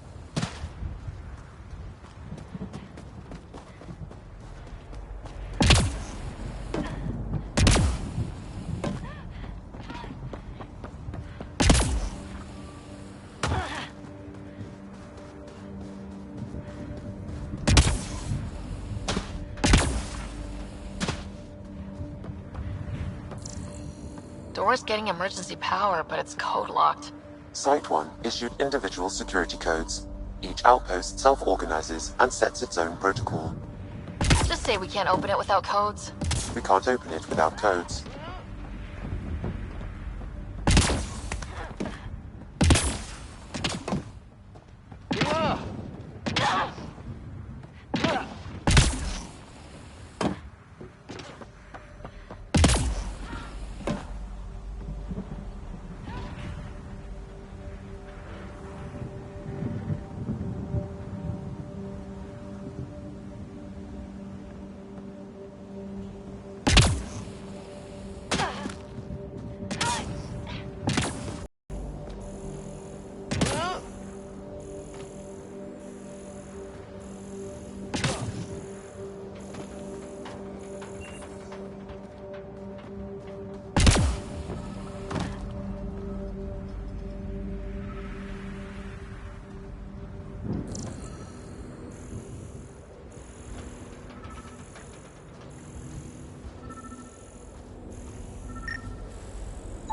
Door's getting emergency power, but it's code locked.
Site 1 issued individual security codes. Each outpost self-organizes and sets its own protocol.
Just say we can't open it without codes.
We can't open it without codes.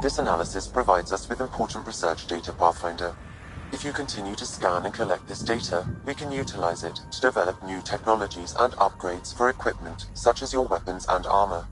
This analysis provides us with important research data, Pathfinder. If you continue to scan and collect this data, we can utilize it to develop new technologies and upgrades for equipment, such as your weapons and armor.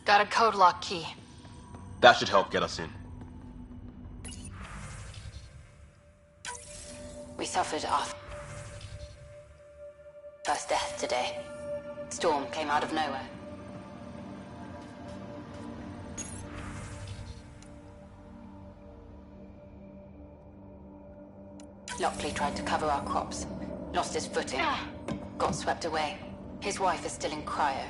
Got a code lock key.
That should help get us in.
We suffered our first death today. Storm came out of nowhere. Lockley tried to cover our crops. Lost his footing. Got swept away. His wife is still in cryo.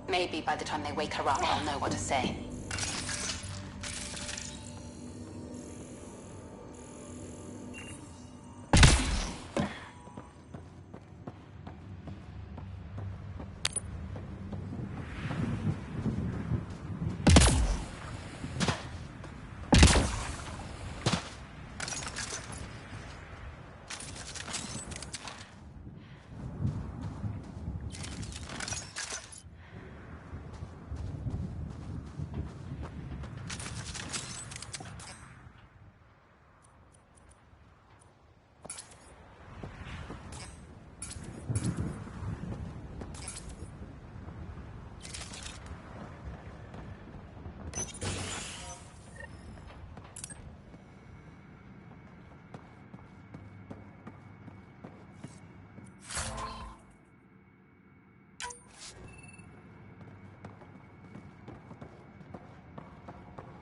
Maybe by the time they wake her up, I'll know what to say.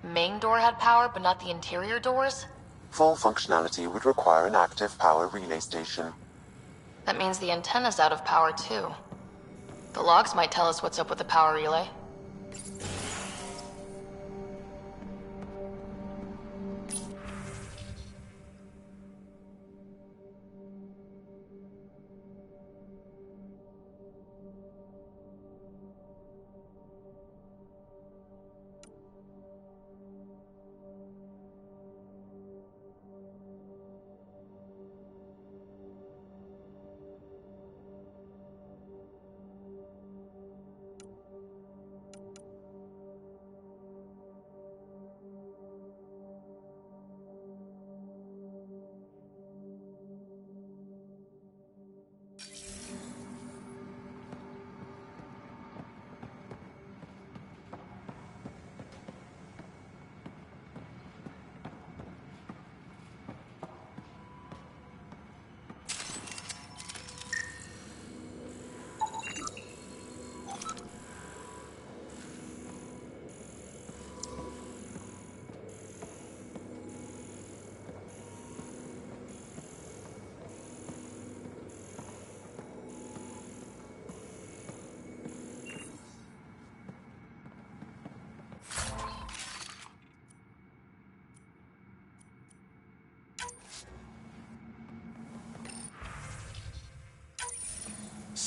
Main door had power, but not the interior doors?
Full functionality would require an active power relay station.
That means the antenna's out of power, too. The logs might tell us what's up with the power relay.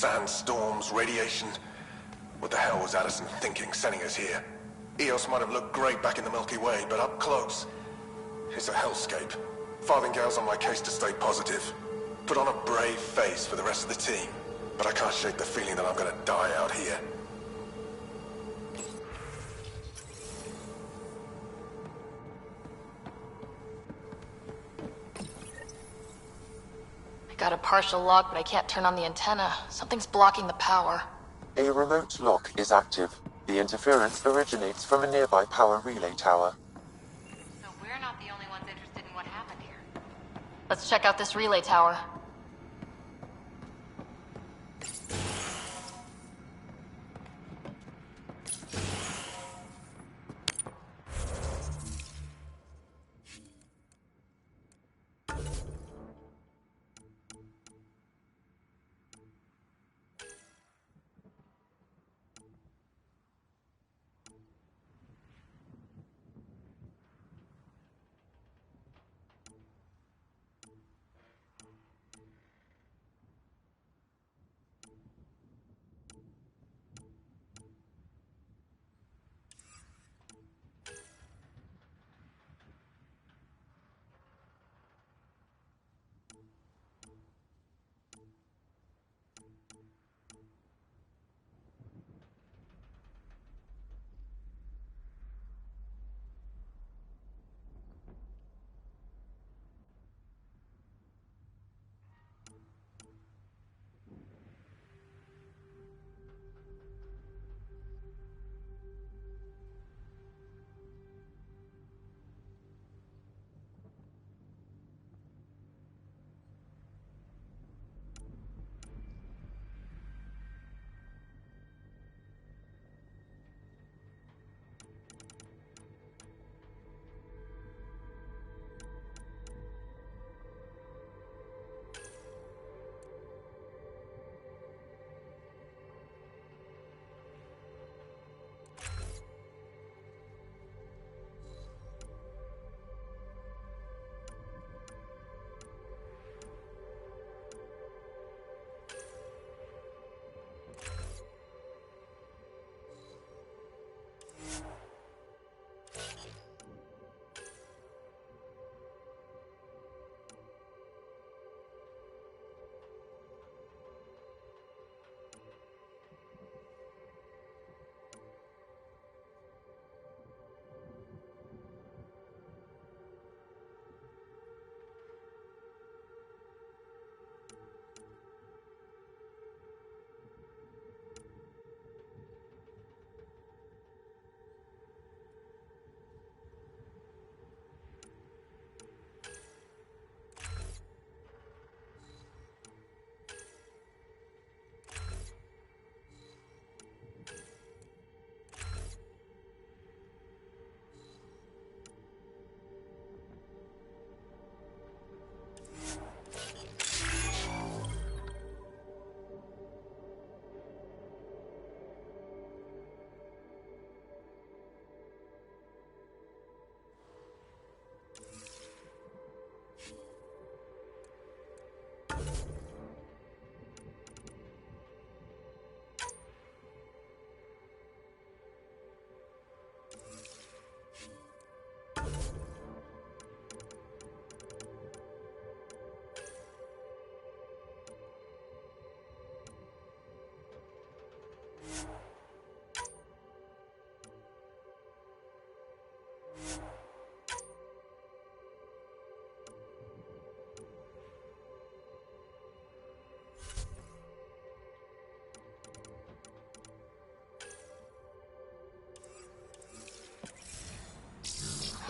Sandstorms, radiation. What the hell was Addison thinking, sending us here? Eos might have looked great back in the Milky Way, but up close, it's a hellscape. Farthingale's on my case to stay positive. Put on a brave face for the rest of the team. But I can't shake the feeling that I'm gonna die out here.
I got a partial lock, but I can't turn on the antenna. Something's blocking the power.
A remote lock is active. The interference originates from a nearby power relay tower.
So we're not the only ones interested in what happened here.
Let's check out this relay tower.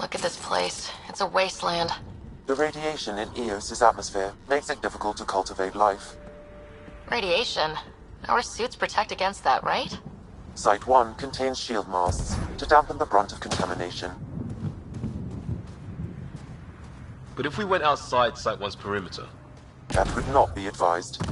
Look at this place. It's a wasteland.
The radiation in Eos's atmosphere makes it difficult to cultivate life.
Radiation? Our suits protect against that, right?
Site 1 contains shield masts to dampen the brunt of contamination.
But if we went outside Site 1's perimeter?
That would not be advised.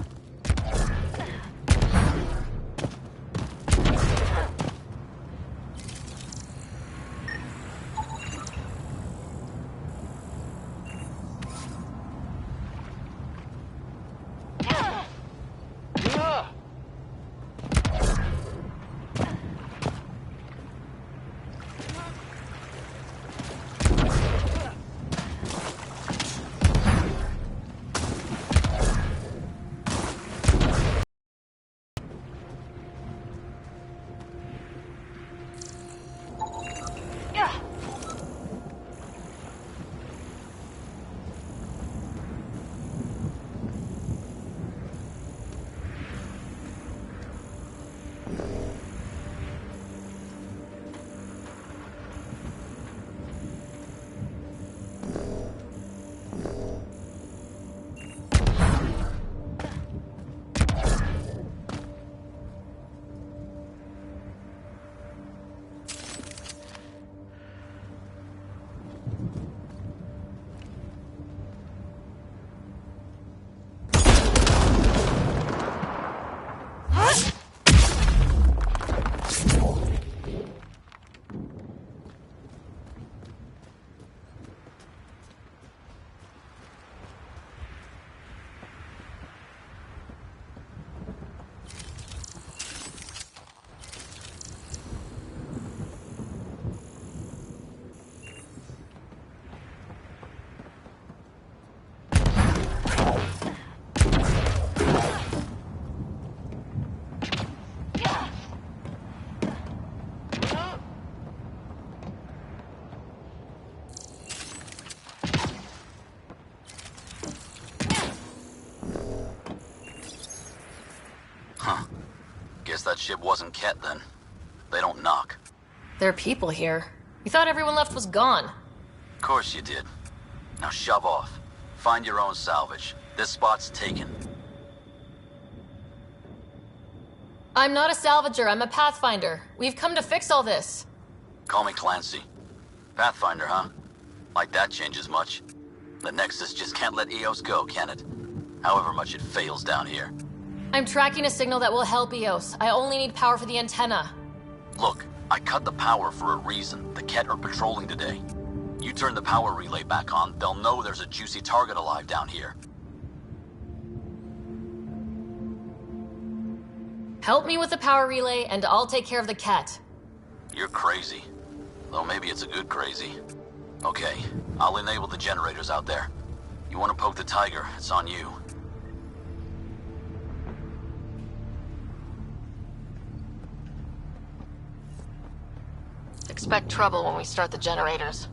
Guess that ship wasn't Ket then. They don't knock.
There are people here. We thought everyone left was gone.
Of course you did. Now shove off. Find your own salvage. This spot's taken.
I'm not a salvager, I'm a pathfinder. We've come to fix all this.
Call me Clancy. Pathfinder, huh? Like that changes much. The Nexus just can't let Eos go, can it? However much it fails down here.
I'm tracking a signal that will help Eos. I only need power for the antenna.
Look, I cut the power for a reason. The Ket are patrolling today. You turn the power relay back on, they'll know there's a juicy target alive down here.
Help me with the power relay, and I'll take care of the Ket.
You're crazy. Though maybe it's a good crazy. Okay, I'll enable the generators out there. You want to poke the tiger, it's on you.
Expect trouble when we start the generators.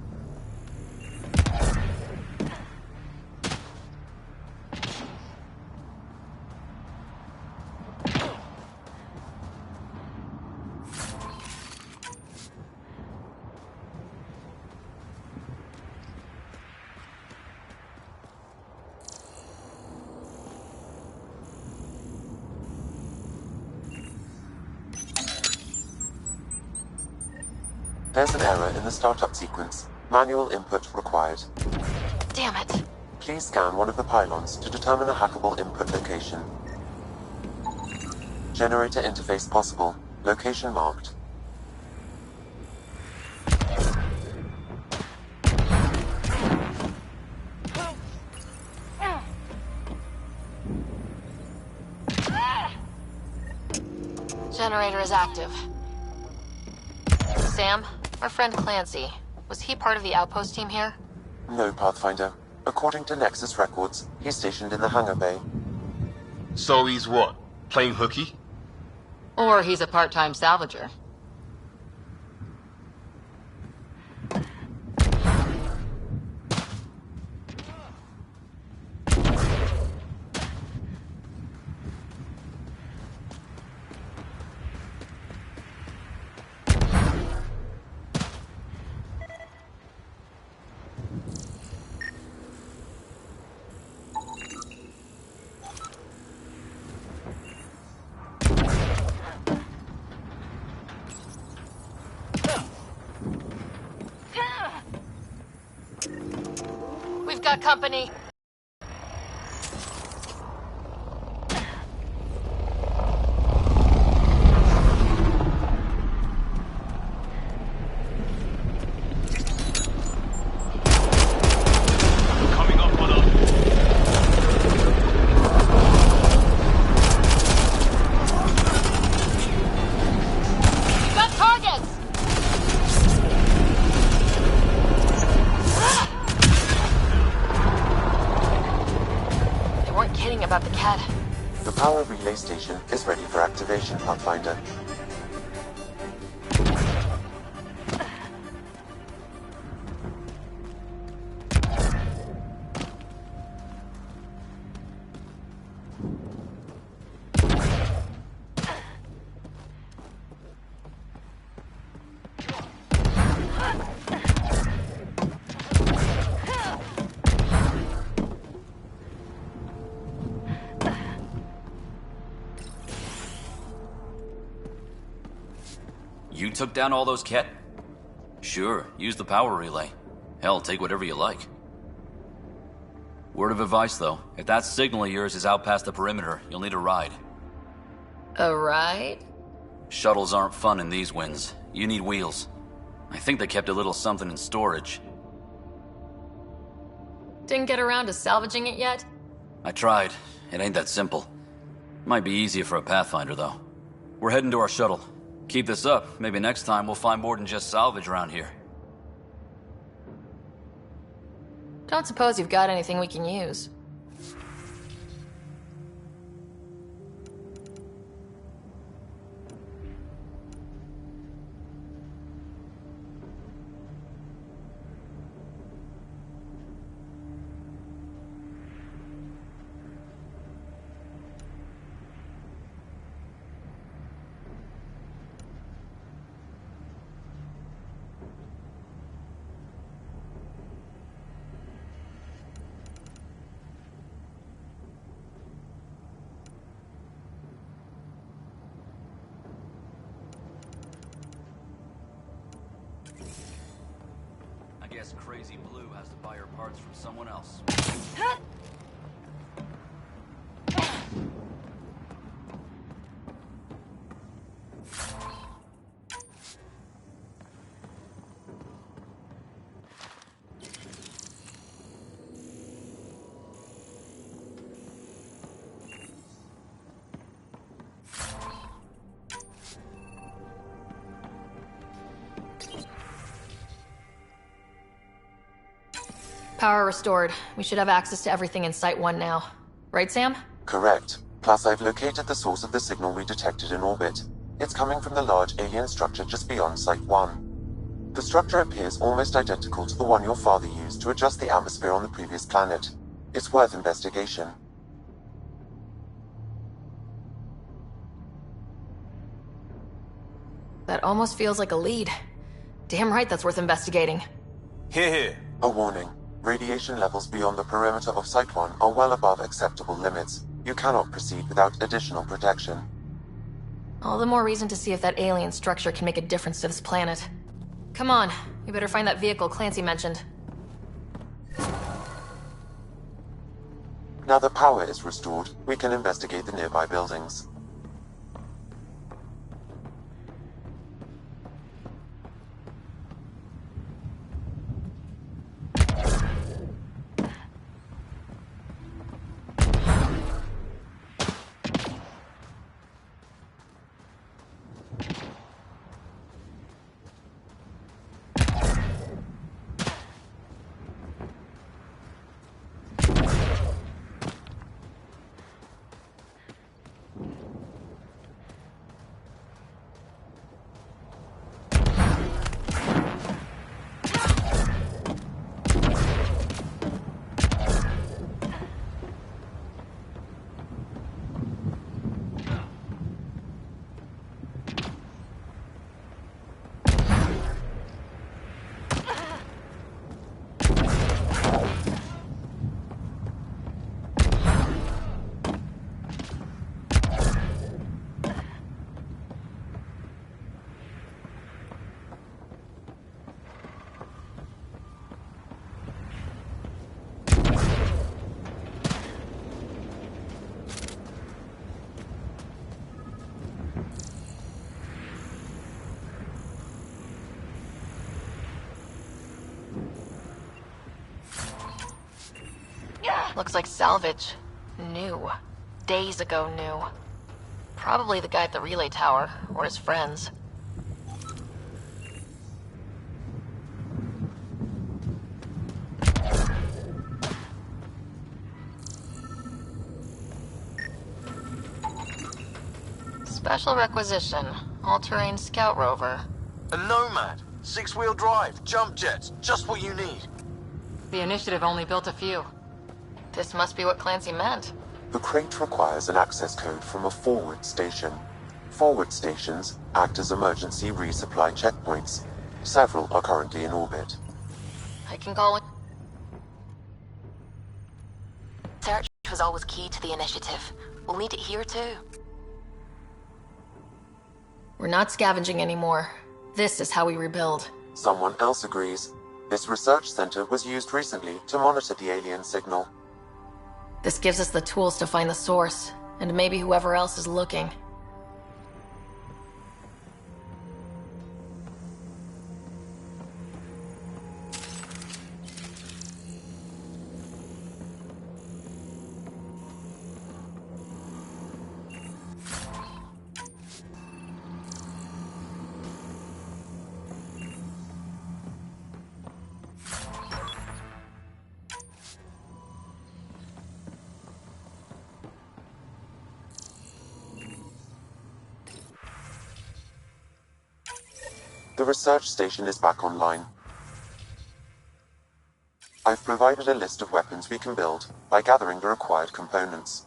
There's an error in the startup sequence. Manual input required.
Damn it.
Please scan one of the pylons to determine a hackable input location. Generator interface possible. Location marked.
Generator is active. Sam, our friend Clancy, was he part of the outpost team here?
No, Pathfinder. According to Nexus records, he's stationed in the hangar bay.
So he's what? Playing hooky?
Or he's a part-time salvager.
We've got company. About the Ket.
The power relay station is ready for activation, Pathfinder.
You took down all those Ket? Sure, use the power relay. Hell, take whatever you like. Word of advice, though. If that signal of yours is out past the perimeter, you'll need a ride.
A ride?
Shuttles aren't fun in these winds. You need wheels. I think they kept a little something in storage.
Didn't get around to salvaging it yet?
I tried. It ain't that simple. Might be easier for a Pathfinder, though. We're heading to our shuttle. Keep this up. Maybe next time we'll find more than just salvage around here.
Don't suppose you've got anything we can use.
crazy Blue has to buy her parts from someone else.
Power restored. We should have access to everything in Site 1 now. Right, Sam?
Correct. Plus, I've located the source of the signal we detected in orbit. It's coming from the large alien structure just beyond Site 1. The structure appears almost identical to the one your father used to adjust the atmosphere on the previous planet. It's worth investigation.
That almost feels like a lead. Damn right that's worth investigating.
Here.
A warning. Radiation levels beyond the perimeter of Site 1 are well above acceptable limits. You cannot proceed without additional protection.
All the more reason to see if that alien structure can make a difference to this planet. Come on, we better find that vehicle Clancy mentioned.
Now that power is restored, we can investigate the nearby buildings.
Looks like salvage. New. Days ago new. Probably the guy at the relay tower, or his friends. Special requisition. All-terrain scout rover.
A Nomad. 6-wheel drive, jump jets, just what you need.
The initiative only built a few.
This must be what Clancy meant.
The crate requires an access code from a forward station. Forward stations act as emergency resupply checkpoints. Several are currently in orbit.
I can call it. Search was always key to the initiative. We'll need it here too. We're not scavenging anymore. This is how we rebuild.
Someone else agrees. This research center was used recently to monitor the alien signal.
This gives us the tools to find the source, and maybe whoever else is looking.
The research station is back online. I've provided a list of weapons we can build by gathering the required components.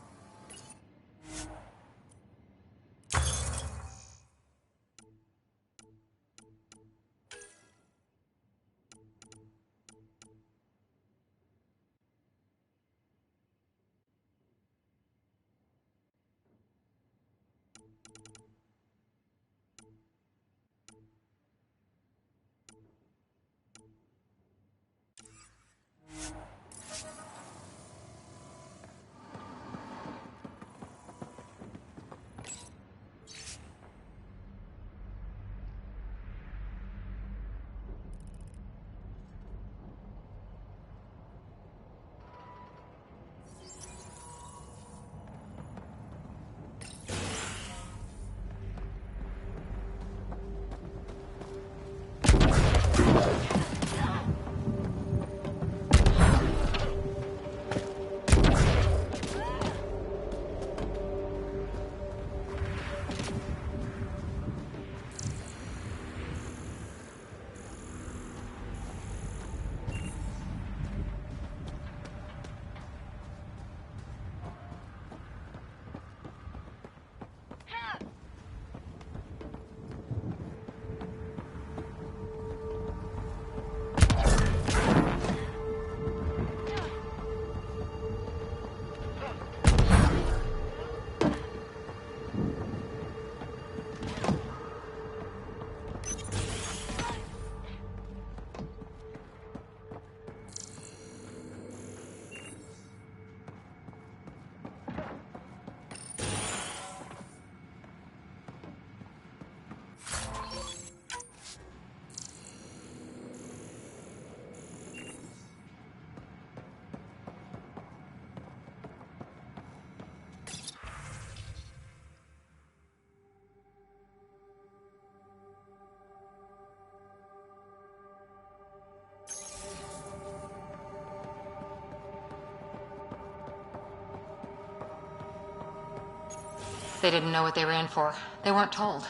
They didn't know what they were in for. They weren't told.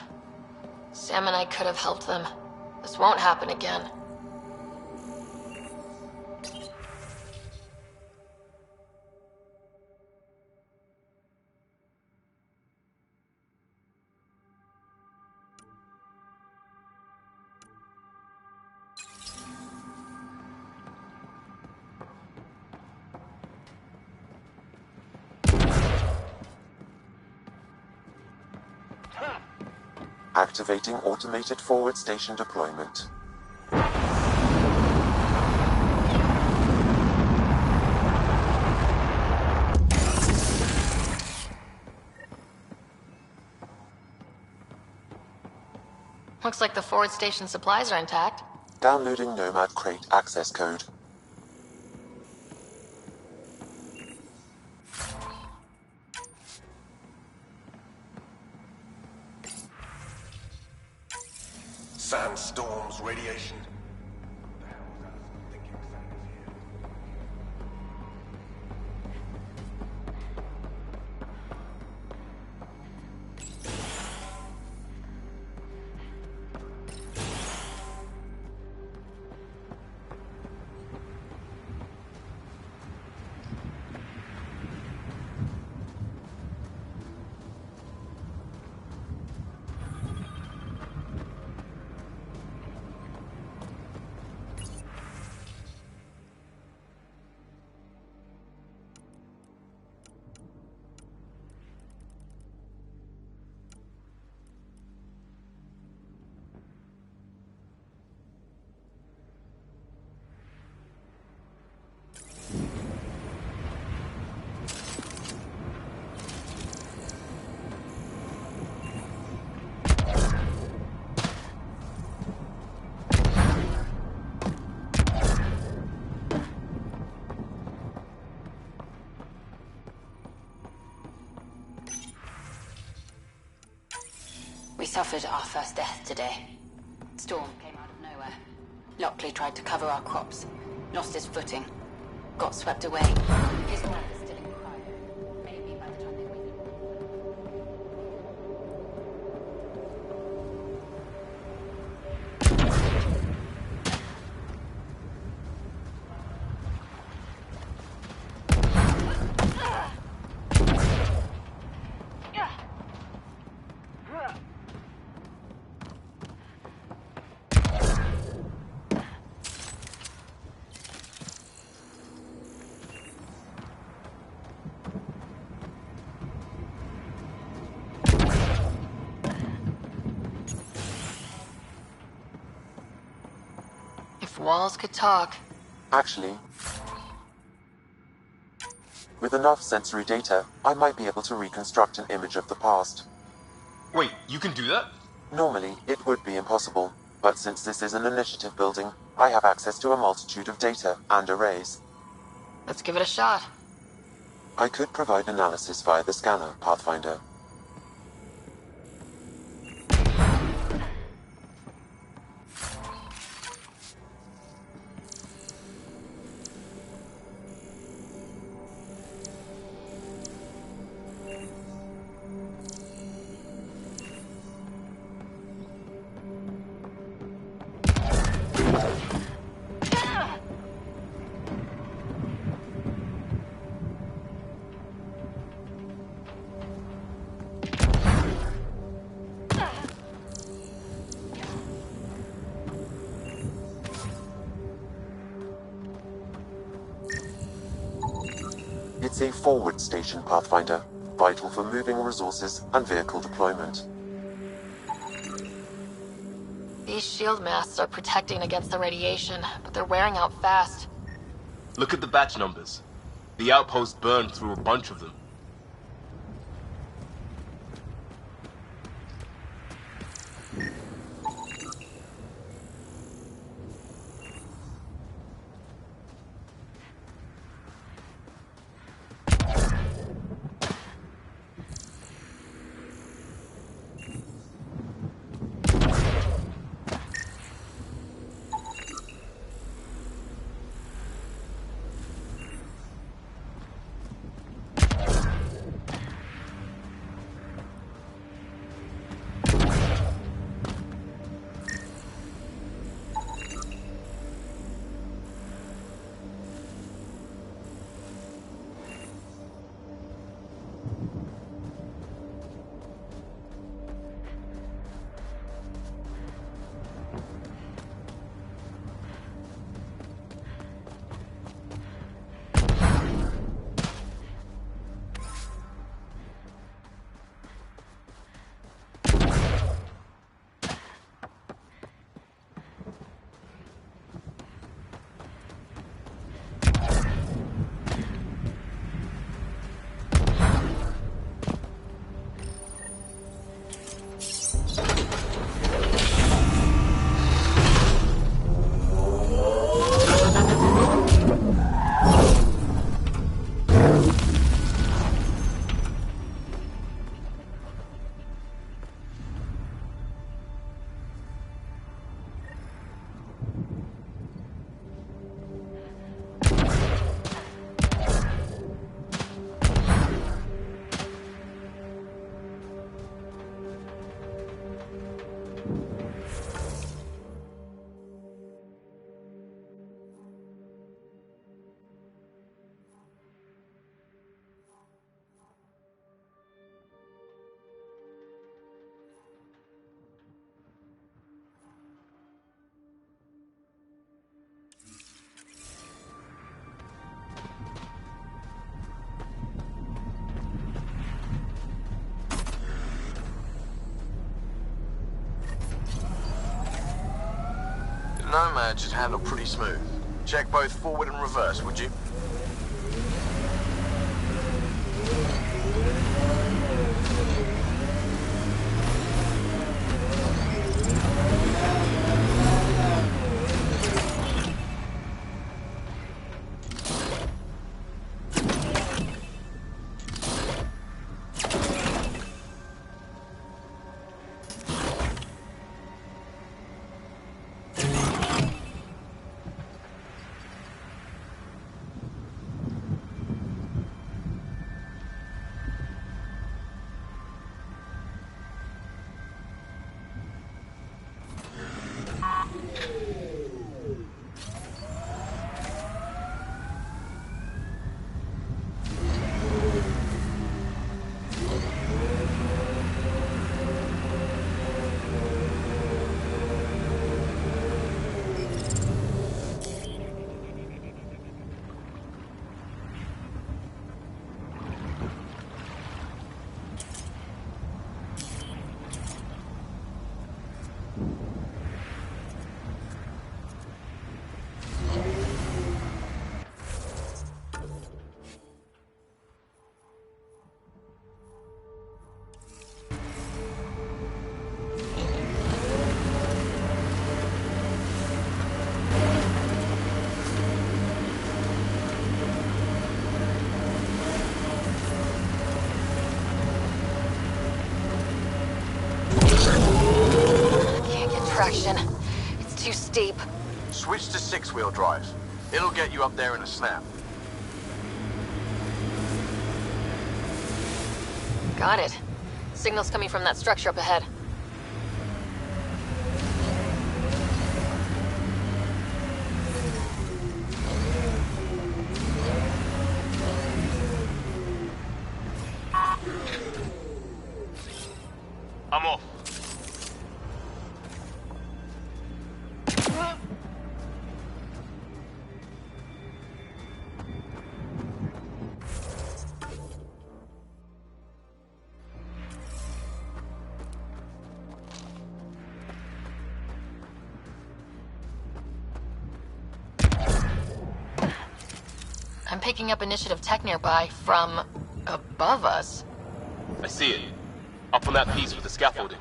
Sam and I could have helped them. This won't happen again.
Activating automated forward station deployment.
Looks like the forward station supplies are intact.
Downloading Nomad Crate access code.
Sandstorms, radiation.
We suffered our first death today. Storm came out of nowhere. Lockley tried to cover our crops. Lost his footing. Got swept away. His wife is still in cryo. Maybe by the time they wake
If walls could talk.
Actually, with enough sensory data, I might be able to reconstruct an image of the past.
Wait, you can do that?
Normally, it would be impossible, but since this is an initiative building, I have access to a multitude of data and arrays.
Let's give it a shot.
I could provide analysis via the scanner, Pathfinder. It's a forward station, Pathfinder, vital for moving resources and vehicle deployment.
These shield masts are protecting against the radiation, but they're wearing out fast.
Look at the batch numbers. The outpost burned through a bunch of them.
Nomad should handle pretty smooth. Check both forward and reverse, would you?
Traction. It's too steep.
Switch to 6-wheel drive. It'll get you up there in a snap.
Got it. Signal's coming from that structure up ahead.
I'm off.
I'm picking up initiative tech nearby from above us.
I see it. Up on that piece with the scaffolding.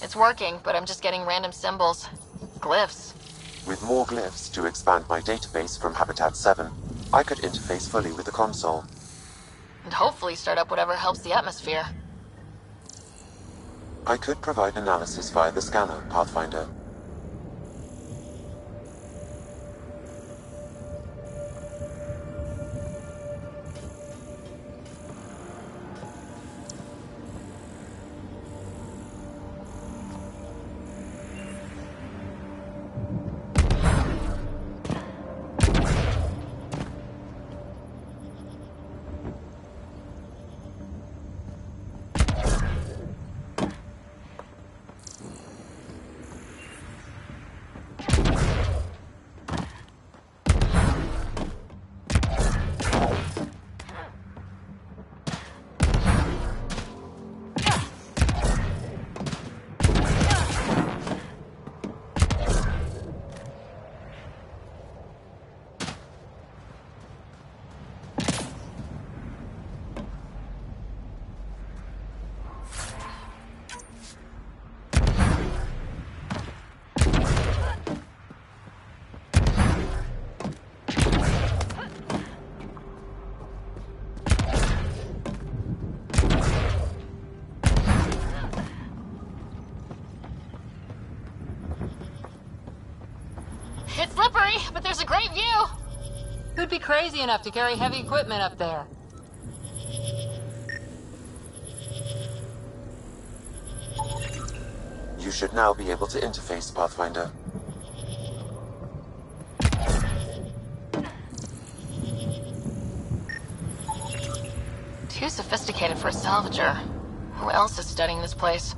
It's working, but I'm just getting random symbols. Glyphs.
With more glyphs to expand my database from Habitat 7, I could interface fully with the console.
And hopefully start up whatever helps the atmosphere.
I could provide analysis via the scanner, Pathfinder.
It's slippery, but there's a great view.
Who'd be crazy enough to carry heavy equipment up there?
You should now be able to interface, Pathfinder.
sophisticated for a salvager. Who else is studying this place?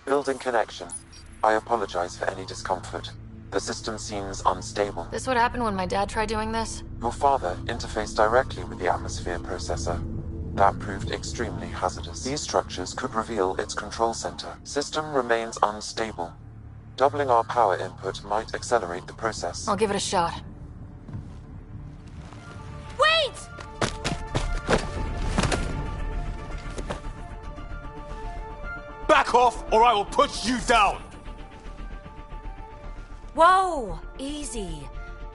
Building connection. I apologize for any discomfort. The system seems unstable.
This would happen when my dad tried doing this?
Your father interfaced directly with the atmosphere processor. That proved extremely hazardous. These structures could reveal its control center. System remains unstable. Doubling our power input might accelerate the process.
I'll give it a shot.
Wait!
Back off, or I will put you down!
Whoa! Easy.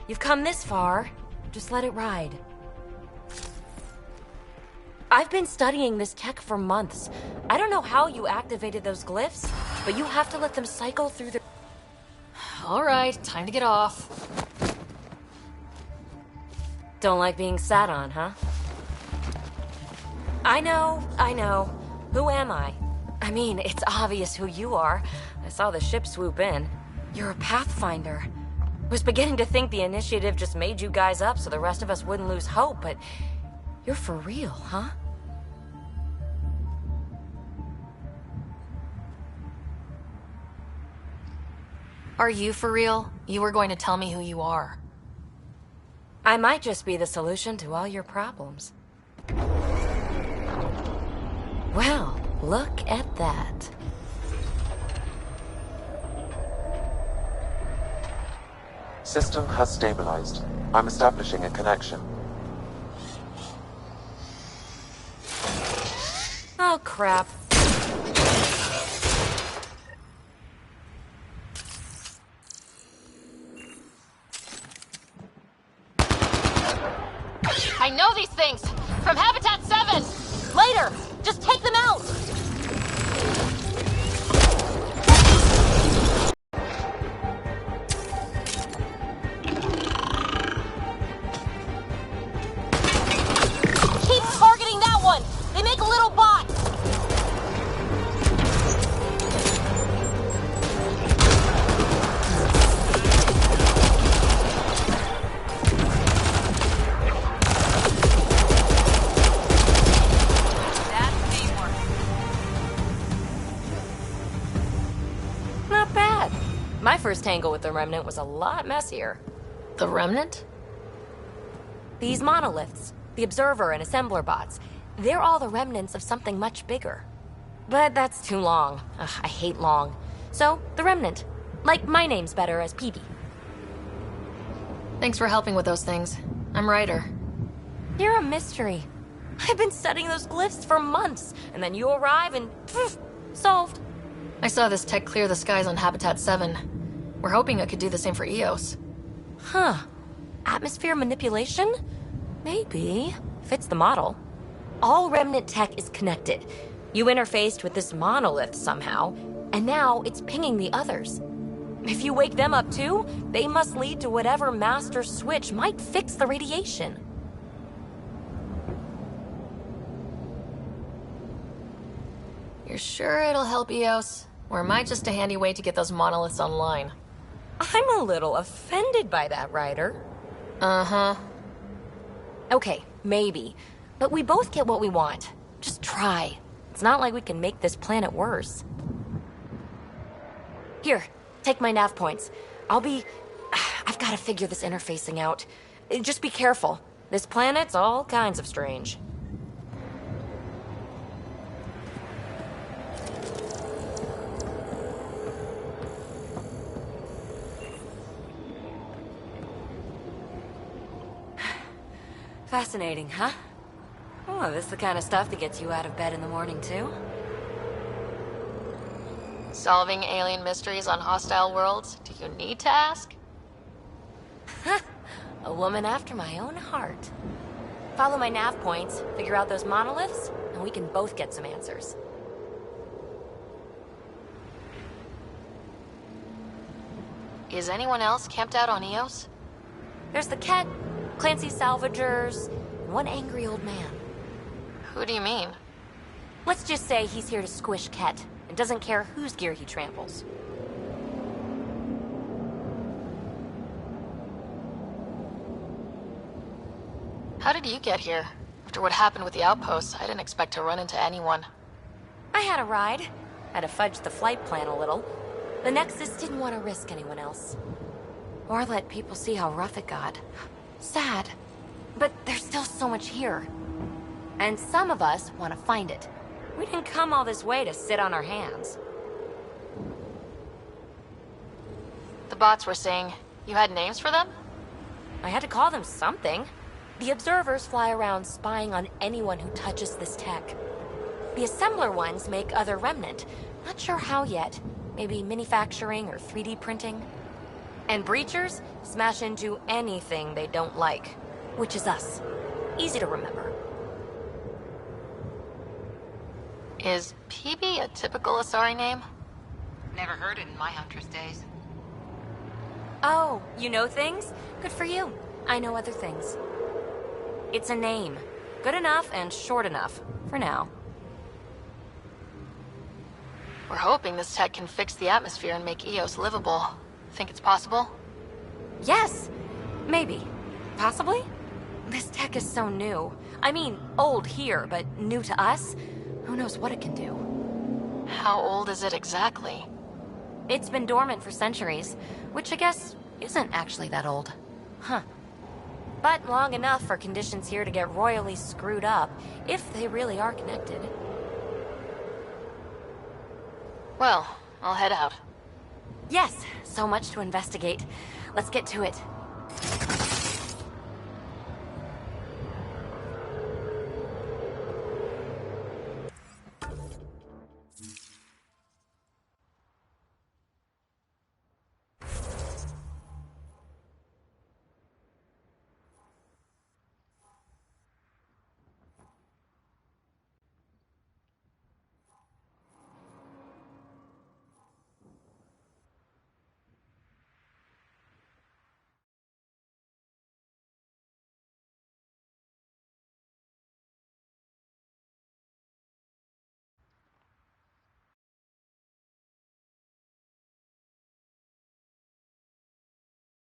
You've come this far. Just let it ride. I've been studying this tech for months. I don't know how you activated those glyphs, but you have to let them cycle through the...
Alright, time to get off.
Don't like being sat on, huh? I know. Who am I? I mean, it's obvious who you are. I saw the ship swoop in. You're a Pathfinder. Was beginning to think the initiative just made you guys up so the rest of us wouldn't lose hope, but you're for real, huh?
Are you for real? You were going to tell me who you are.
I might just be the solution to all your problems. Well, look at that.
System has stabilized. I'm establishing a connection.
Oh, crap.
I know these things! From Habitat 7! Later! Just take them out! Keep targeting that one! They make a little bot!
Not bad. My first tangle with the Remnant was a lot messier.
The Remnant?
These monoliths, the Observer and Assembler bots, they're all the remnants of something much bigger. But that's too long. Ugh, I hate long. So, the Remnant. Like, my name's better as Peavy.
Thanks for helping with those things. I'm Ryder.
You're a mystery. I've been studying those glyphs for months, and then you arrive and... poof, solved.
I saw this tech clear the skies on Habitat 7. We're hoping it could do the same for Eos.
Huh. Atmosphere manipulation? Maybe. Fits the model. All Remnant tech is connected. You interfaced with this monolith somehow, and now it's pinging the others. If you wake them up too, they must lead to whatever master switch might fix the radiation.
You're sure it'll help Eos? Or am I just a handy way to get those monoliths online?
I'm a little offended by that, Ryder.
Uh-huh.
Okay, maybe. But we both get what we want. Just try. It's not like we can make this planet worse. Here, take my nav points. I've got to figure this interfacing out. Just be careful. This planet's all kinds of strange. Fascinating, huh? Oh, this is the kind of stuff that gets you out of bed in the morning, too?
Solving alien mysteries on hostile worlds? Do you need to ask?
A woman after my own heart. Follow my nav points, figure out those monoliths, and we can both get some answers.
Is anyone else camped out on Eos?
There's the Ket, Clancy Salvagers, and one angry old man.
Who do you mean?
Let's just say he's here to squish Ket, and doesn't care whose gear he tramples.
How did you get here? After what happened with the outposts, I didn't expect to run into anyone.
I had a ride. Had to fudge the flight plan a little. The Nexus didn't want to risk anyone else. Or let people see how rough it got. Sad. But there's still so much here. And some of us want to find it. We didn't come all this way to sit on our hands.
The bots were saying you had names for them?
I had to call them something. The observers fly around spying on anyone who touches this tech. The assembler ones make other remnant. Not sure how yet. Maybe manufacturing or 3D printing. And breachers smash into anything they don't like. Which is us. Easy to remember.
Is PB a typical Asari name?
Never heard it in my Huntress days.
Oh, you know things? Good for you. I know other things. It's a name. Good enough and short enough. For now.
We're hoping this tech can fix the atmosphere and make Eos livable. Think it's possible?
Yes. Maybe. Possibly? This tech is so new. I mean, old here, but new to us? Who knows what it can do?
How old is it exactly?
It's been dormant for centuries, which I guess isn't actually that old. Huh. But long enough for conditions here to get royally screwed up, if they really are connected.
Well, I'll head out.
Yes, so much to investigate. Let's get to it.